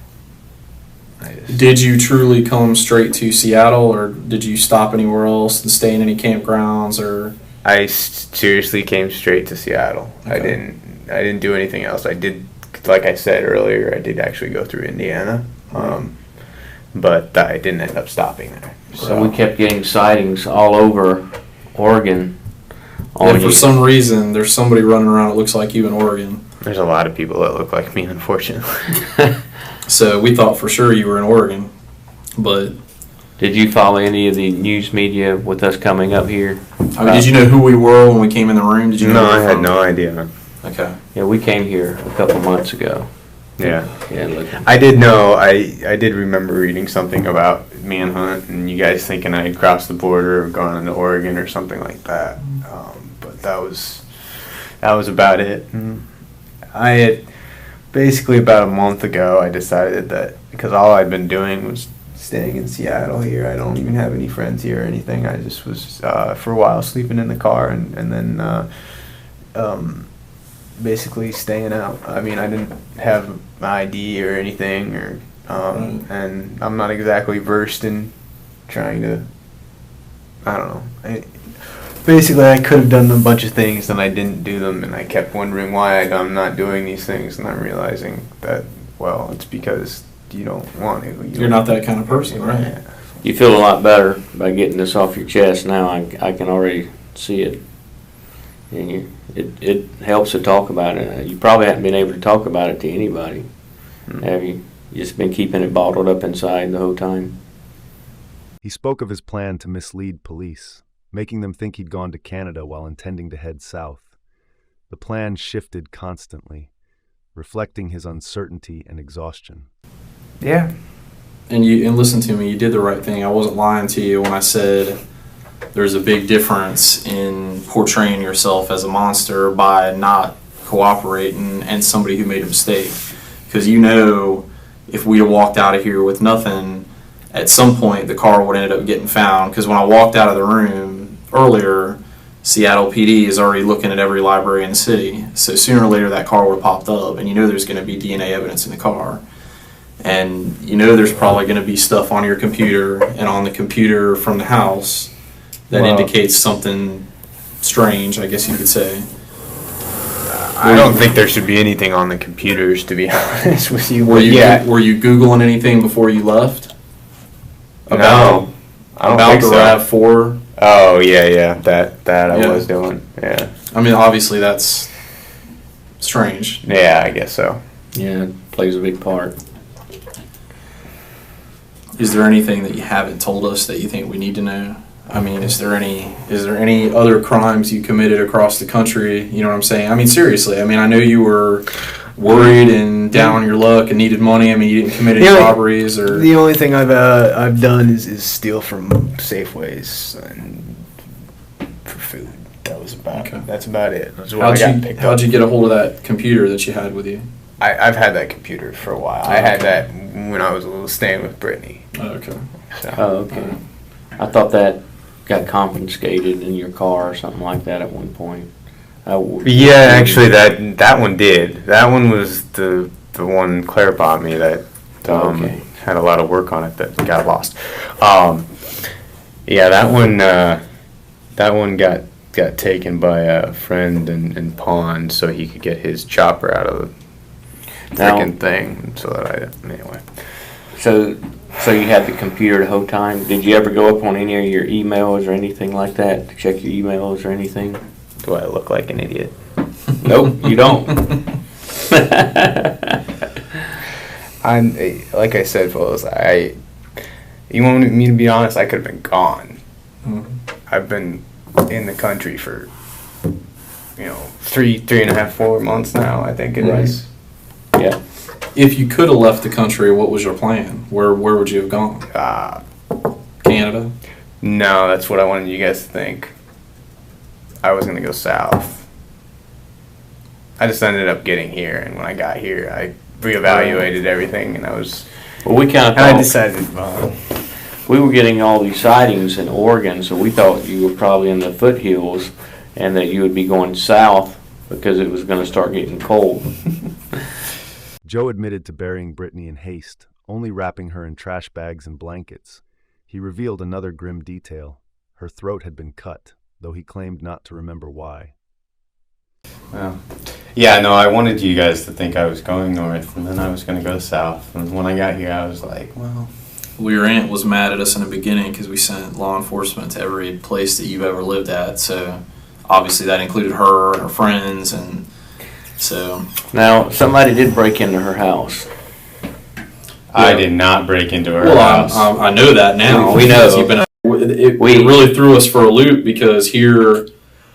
I just. Did you truly come straight to Seattle, or did you stop anywhere else and stay in any campgrounds, or? I seriously came straight to Seattle. Okay. I didn't do anything else. I did, like I said earlier, I did actually go through Indiana, but I didn't end up stopping there. So we kept getting sightings all over Oregon. And for some reason, there's somebody running around that looks like you in Oregon. There's a lot of people that look like me, unfortunately. So we thought for sure you were in Oregon, but Did you follow any of the news media with us coming up here? I mean, did you know who we were when we came in the room? Did you know? No, I had no idea. Okay. Yeah, we came here a couple months ago. Yeah. Yeah, look. I did know. I did remember reading something about Manhunt and you guys thinking I had crossed the border or gone into Oregon or something like that. But that was about it. And I had basically about a month ago I decided that because all I'd been doing was staying in Seattle here. I don't even have any friends here or anything. I just was for a while sleeping in the car and then basically staying out. I mean, I didn't have an ID or anything, or and I'm not exactly versed in trying to. I don't know. Basically, I could have done a bunch of things and I didn't do them, and I kept wondering why I'm not doing these things, and I'm realizing that it's because you don't want to. You're not that kind of person, right? Yeah. You feel a lot better by getting this off your chest now. I can already see it. And it helps to talk about it. You probably haven't been able to talk about it to anybody, have you? You just been keeping it bottled up inside the whole time. He spoke of his plan to mislead police, making them think he'd gone to Canada while intending to head south. The plan shifted constantly, reflecting his uncertainty and exhaustion. Yeah. And listen to me, you did the right thing. I wasn't lying to you when I said there's a big difference in portraying yourself as a monster by not cooperating and somebody who made a mistake. Because if we'd have walked out of here with nothing, at some point the car would have ended up getting found. Because when I walked out of the room earlier, Seattle PD is already looking at every library in the city. So sooner or later that car would have popped up, and there's going to be DNA evidence in the car. And there's probably going to be stuff on your computer and on the computer from the house that indicates something strange, I guess you could say. I don't think there should be anything on the computers, to be honest with you. Were you Googling anything before you left? No, I don't about think the so. RAV4? Oh, yeah, that I was doing, yeah. I mean, obviously that's strange. Yeah, I guess so. Yeah, it plays a big part. Is there anything that you haven't told us that you think we need to know? I mean, is there any other crimes you committed across the country? You know what I'm saying? I mean, seriously. I mean, I know you were worried and down on your luck and needed money. I mean, you didn't commit any robberies or. The only thing I've done is steal from Safeways and for food. That's about it. That's what How'd you get a hold of that computer that you had with you? I've had that computer for a while. I had that when I was staying with Britney. Oh, okay. So. Oh, okay. I thought that got confiscated in your car or something like that at one point. Yeah, actually, that one did. That one was the one Claire bought me that had a lot of work on it that got lost. Yeah, that one got taken by a friend and pawned so he could get his chopper out of the freaking thing. So anyway. So you had the computer the whole time. Did you ever go up on any of your emails or anything like that to check your emails or anything? Do I look like an idiot? Nope, you don't. I'm like I said, fellas. You want me to be honest? I could have been gone. Mm-hmm. I've been in the country for 3.5, 4 months now. I think it is. Yeah. If you could have left the country, what was your plan? Where would you have gone? Canada? No, that's what I wanted you guys to think. I was going to go south. I just ended up getting here, and when I got here, I reevaluated everything, and I was Well, we kind of And I thought decided, we were getting all these sightings in Oregon, so we thought you were probably in the foothills and that you would be going south because it was going to start getting cold. Joe admitted to burying Britney in haste, only wrapping her in trash bags and blankets. He revealed another grim detail. Her throat had been cut, though he claimed not to remember why. well, yeah, no, I wanted you guys to think I was going north, and then I was going to go south. And when I got here, I was like, well, Your aunt was mad at us in the beginning because we sent law enforcement to every place that you've ever lived at. So obviously that included her and her friends, and so Now, somebody did break into her house. I did not break into her well, house. I know that now. We know. because you've been. It really threw us for a loop because here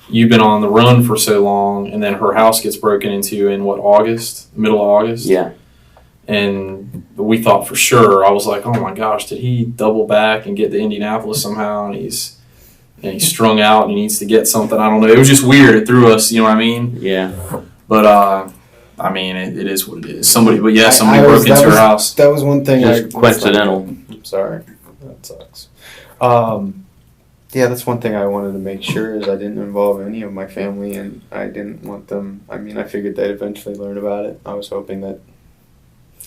you've been on the run for so long, and then her house gets broken into in what, August, middle of August. Yeah. And we thought for sure. I was like, oh my gosh, did he double back and get to Indianapolis somehow? And he's strung out and he needs to get something. I don't know. It was just weird. It threw us. You know what I mean? Yeah. But I mean, it is what it is. Somebody broke that into her was- house. That was one thing. Just coincidental. I'm sorry. That sucks. Yeah, that's one thing I wanted to make sure is I didn't involve any of my family, and I didn't want them. I mean, I figured they'd eventually learn about it. I was hoping that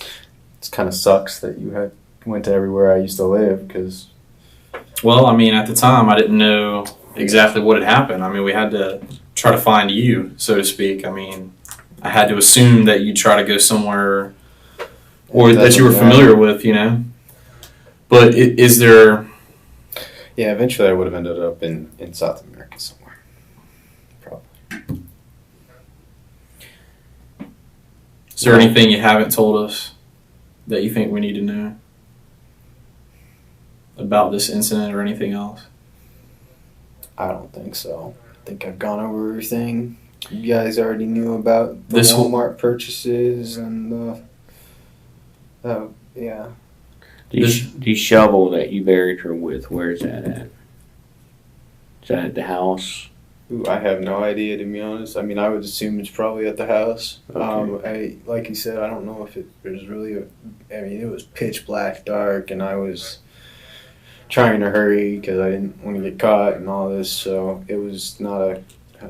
it kind of sucks that you went to everywhere I used to live because. Well, I mean, at the time, I didn't know exactly what had happened. I mean, we had to try to find you, so to speak. I mean, I had to assume that you'd try to go somewhere or that you were familiar with, you know. But is there... Yeah, eventually I would have ended up in South America somewhere. Probably. Is there anything you haven't told us that you think we need to know about this incident or anything else? I don't think so. I think I've gone over everything you guys already knew about the This Walmart purchases and yeah. The shovel that you buried her with, where's that at? Is that at the house? Ooh, I have no idea, to be honest. I mean, I would assume it's probably at the house. Okay. Like you said, I don't know if it was really. I mean, it was pitch black, dark, and I was trying to hurry because I didn't want to get caught and all this. So it was not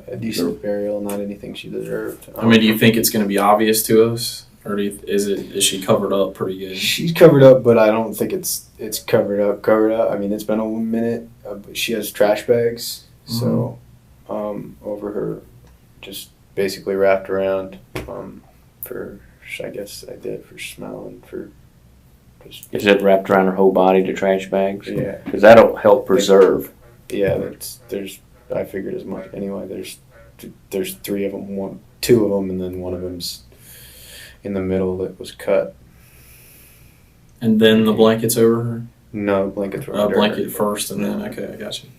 a decent burial, not anything she deserved. I mean, do you think it's going to be obvious to us? Or is she covered up pretty good? She's covered up, but I don't think it's covered up. I mean, it's been a minute. But she has trash bags, so over her, just basically wrapped around for. I guess I did for smell and for. Just, Is it wrapped around her whole body, the trash bags? yeah, Because that'll help preserve. yeah. There's. I figured as much. Anyway, there's 3 of them. Two of them, and then one of them's in the middle that was cut. And then the blanket's over her? No, blankets were under Blanket her. first and then, okay, I got you.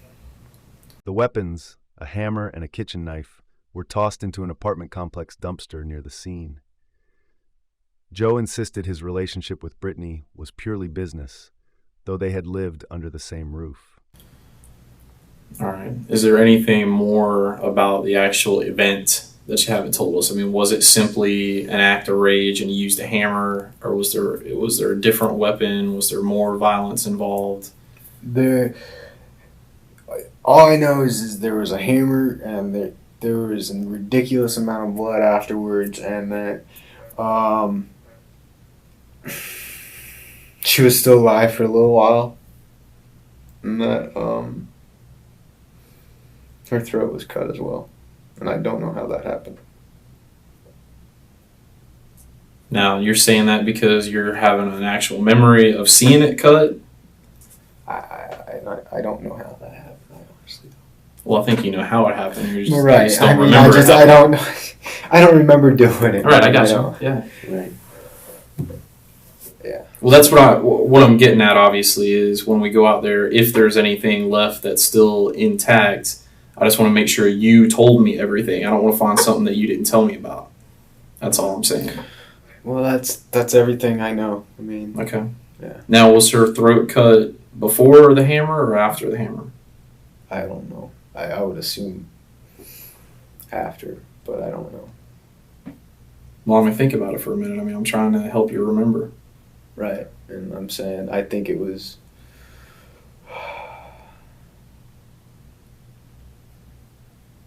The weapons, a hammer and a kitchen knife, were tossed into an apartment complex dumpster near the scene. Joe insisted his relationship with Britney was purely business, though they had lived under the same roof. All right. Is there anything more about the actual event that you haven't told us? I mean, was it simply an act of rage and you used a hammer, or was there a different weapon? Was there more violence involved? All I know is there was a hammer and there was a ridiculous amount of blood afterwards, and that she was still alive for a little while, and that her throat was cut as well, and I don't know how that happened. Now, you're saying that because you're having an actual memory of seeing it cut? I don't know how that happened. I honestly don't. Well, I think you know how it happened. You just, Right. you just don't I mean, remember it I happening. don't. I don't remember doing it. All right, I got know. you. Yeah. Right. Yeah. Well, that's what I'm getting at, obviously, is when we go out there, if there's anything left that's still intact, I just want to make sure you told me everything. I don't want to find something that you didn't tell me about. That's all I'm saying. Well, that's everything I know. I mean, Okay. Yeah. Now, was her throat cut before the hammer or after the hammer? I don't know. I would assume after, but I don't know. Well, I mean, think about it for a minute. I mean, I'm trying to help you remember. Right. And I'm saying, I think it was.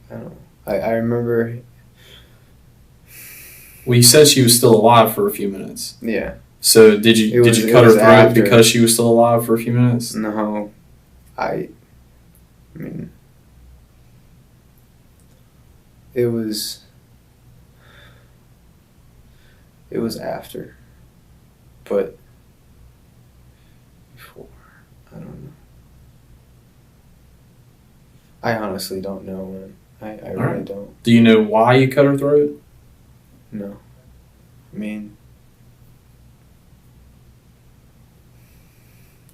I don't know. I remember. Well, you said she was still alive for a few minutes. Yeah. So did you cut her throat after. because she was still alive for a few minutes? No. I mean, it was after, but before. I don't know. I honestly don't know, man. I really right. don't. Do you know why you cut her throat? No. I mean,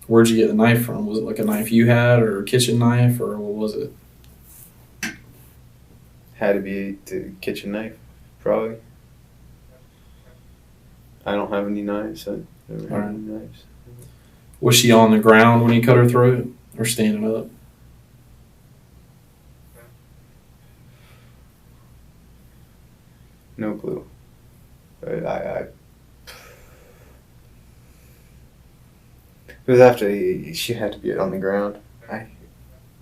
Where'd you get the knife from? Was it like a knife you had, or a kitchen knife, or what was it? had to be the kitchen knife, probably. I don't have any knives. I never had any knives. Was she on the ground when you cut her throat, or standing up? No clue. I it was after she had to be on the ground.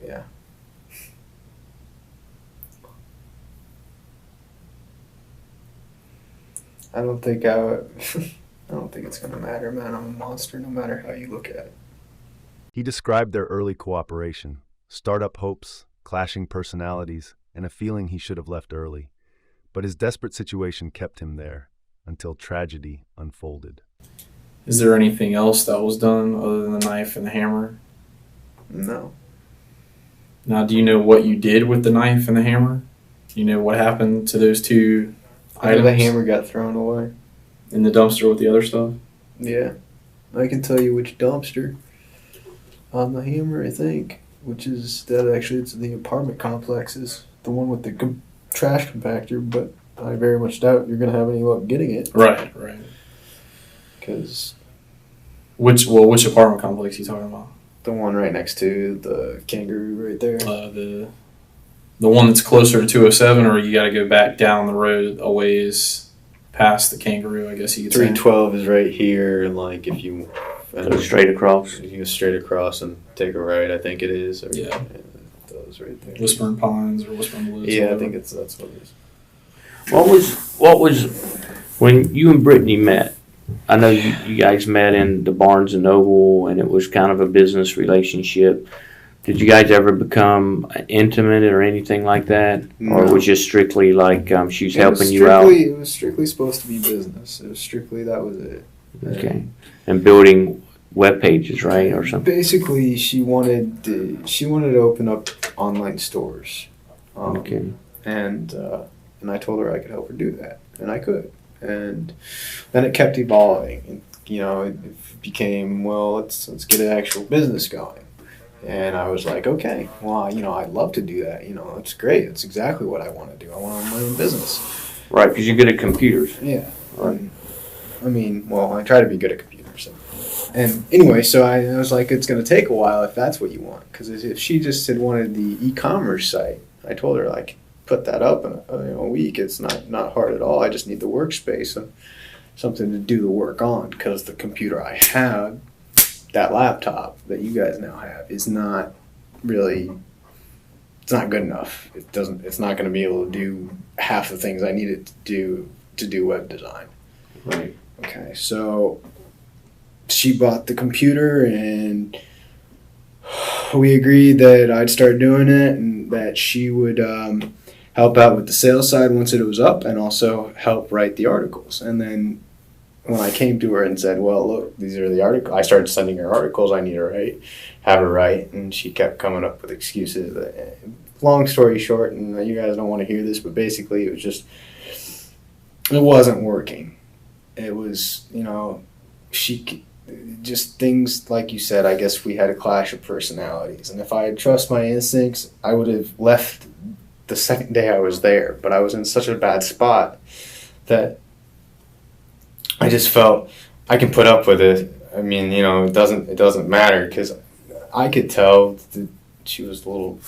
Yeah. I don't think I don't think it's gonna matter, man. I'm a monster no matter how you look at it. He described their early cooperation, startup hopes, clashing personalities, and a feeling he should have left early. But his desperate situation kept him there until tragedy unfolded. Is there anything else that was done other than the knife and the hammer? No. Now, do you know what you did with the knife and the hammer? Do you know what happened to those two items? The hammer got thrown away. In the dumpster with the other stuff? Yeah. I can tell you which dumpster. On the hammer, I think. Which is that actually it's the apartment complexes. The one with the trash compactor, but I very much doubt you're going to have any luck getting it. Right. Because Which apartment complex are you talking about? the one right next to the kangaroo right there. The one that's closer to 207, or you got to go back down the road a ways past the kangaroo, I guess you could say. 312 is right here, like if you Go straight across. You go straight across and take a right, I think it is. Or, Yeah. Those right there. Whispering Pines or Whispering Woods. Yeah, I whatever. think that's what it is. What was when you and Brittany met? I know you guys met in the Barnes and Noble, and it was kind of a business relationship. Did you guys ever become intimate or anything like that, or No. was just strictly like she was It was helping you out? It was strictly supposed to be business. It was strictly that was it. Okay, and building web pages, right, or something. Basically, she wanted to open up online stores. Okay. And I told her I could help her do that, and I could. And then it kept evolving, and it became, well, let's get an actual business going. And I was like, okay, well, I'd love to do that. It's great. It's exactly what I want to do. I want to own my own business. Right, because you're good at computers. Yeah. I try to be good at computers. And anyway, so I was like, it's going to take a while if that's what you want. Because if she just had wanted the e-commerce site, I told her, like, put that up in a week. It's not hard at all. I just need the workspace and something to do the work on, because the computer I had, that laptop that you guys now have, is not really, it's not good enough. It's not going to be able to do half the things I needed to do web design. Right. Okay, so she bought the computer, and we agreed that I'd start doing it, and that she would help out with the sales side once it was up, and also help write the articles. And then when I came to her and said, well, look, these are the articles, I started sending her articles I need to have her write, and she kept coming up with excuses. Long story short, and you guys don't want to hear this, but basically it wasn't working. It was, just things like you said, I guess we had a clash of personalities. And if I had trusted my instincts, I would have left the second day I was there. But I was in such a bad spot that I just felt I can put up with it. I mean, it doesn't matter, because I could tell that she was a little,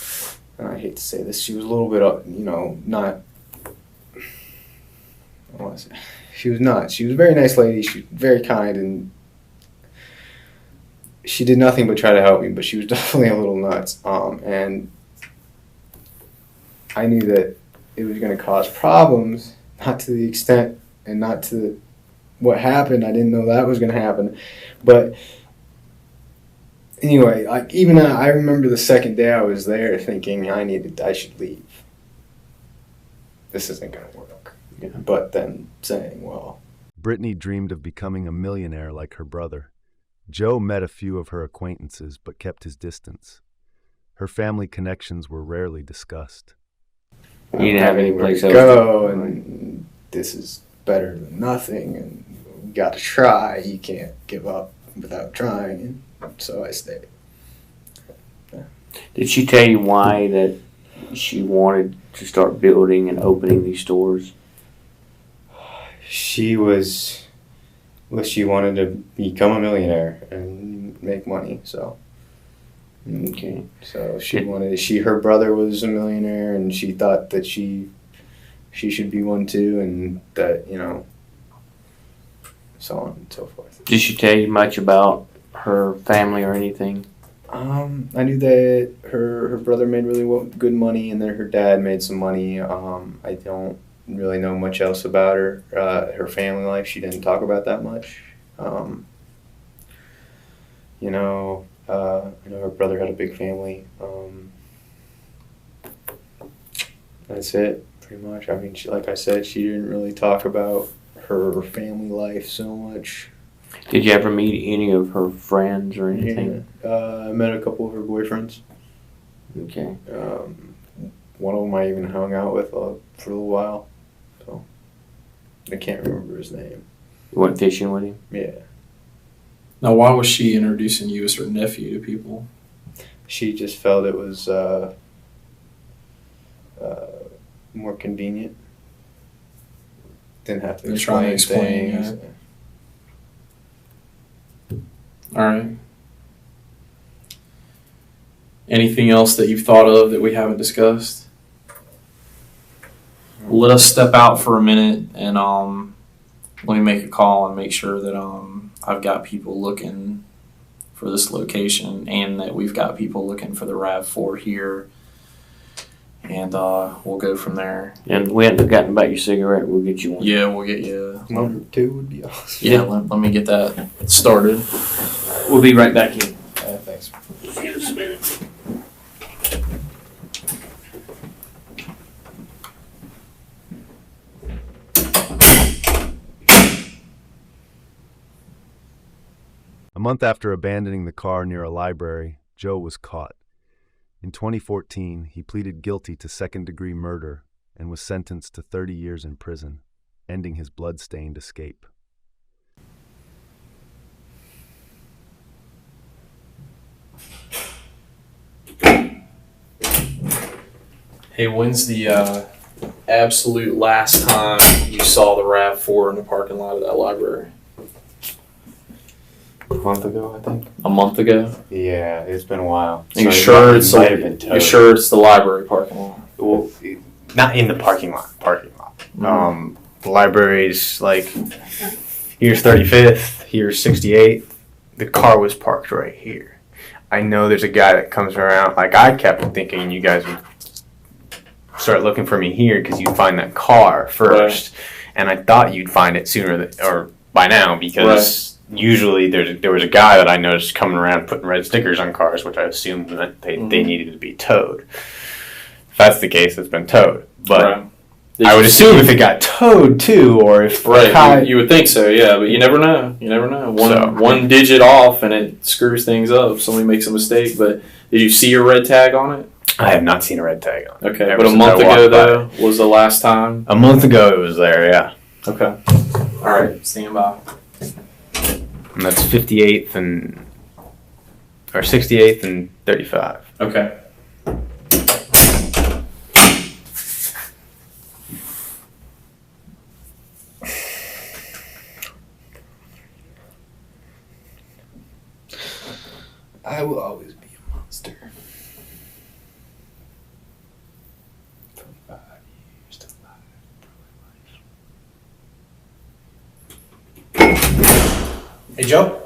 and I hate to say this, she was a little bit, not, I want to say, she was not. She was a very nice lady. She was very kind, and she did nothing but try to help me, but she was definitely a little nuts. And I knew that it was going to cause problems, not to the extent and not to what happened. I didn't know that was going to happen. But anyway, like even I remember the second day I was there thinking I should leave. This isn't going to work. Yeah. But then saying, well, Britney dreamed of becoming a millionaire like her brother. Joe met a few of her acquaintances but kept his distance. Her family connections were rarely discussed. You didn't have any place to else go, to- and this is better than nothing, and you got to try. You can't give up without trying, and so I stayed. Did she tell you why that she wanted to start building and opening these stores? She wanted to become a millionaire and make money, so. Okay. So her brother was a millionaire, and she thought that she should be one too, and that, so on and so forth. Did she tell you much about her family or anything? I knew that her brother made really good money, and then her dad made some money. I don't really know much else about her. Her family life, she didn't talk about that much. I know her brother had a big family. That's it, pretty much. I mean, like I said, she didn't really talk about her family life so much. Did you ever meet any of her friends or anything? Yeah. I met a couple of her boyfriends. Okay. One of them I even hung out with for a little while. So I can't remember his name. You went fishing with him? Yeah. Now, why was she introducing you as her nephew to people? She just felt it was more convenient. Didn't have to Than trying to explain explain, things. All right. Anything else that you've thought of that we haven't discussed? Let us step out for a minute and let me make a call and make sure that I've got people looking for this location and that we've got people looking for the RAV4 here. And we'll go from there. And we hadn't forgotten about your cigarette. We'll get you one. Yeah, we'll get you. Number 2 would be awesome. Yeah, let me get that started. We'll be right back in. Thanks. See you in a minute. A month after abandoning the car near a library, Joe was caught. In 2014, he pleaded guilty to second-degree murder and was sentenced to 30 years in prison, ending his blood-stained escape. Hey, when's the absolute last time you saw the RAV4 in the parking lot of that library? A month ago, I think. A month ago? Yeah, it's been a while. Are you So sure it it's might have been towed. you're sure it's the library parking lot? Well, not in the parking lot. Mm-hmm. The library's like, here's 35th, here's 68th. The car was parked right here. I know there's a guy that comes around. Like, I kept thinking you guys would start looking for me here because you'd find that car first. Right. And I thought you'd find it sooner or by now because usually there was a guy that I noticed coming around putting red stickers on cars, which I assumed that they needed to be towed. If that's the case, it's been towed. But I would assume if it got towed too, or if you would think so, yeah. But you never know. You never know. One digit off and it screws things up. Somebody makes a mistake. But did you see a red tag on it? I have not seen a red tag on it. Okay, but a month ago though was the last time. A month ago it was there. Yeah. Okay. All right. Stand by. And that's 58th and 68th and 35. Okay. I will always be a monster. For 5 years to life. Hey, Joe.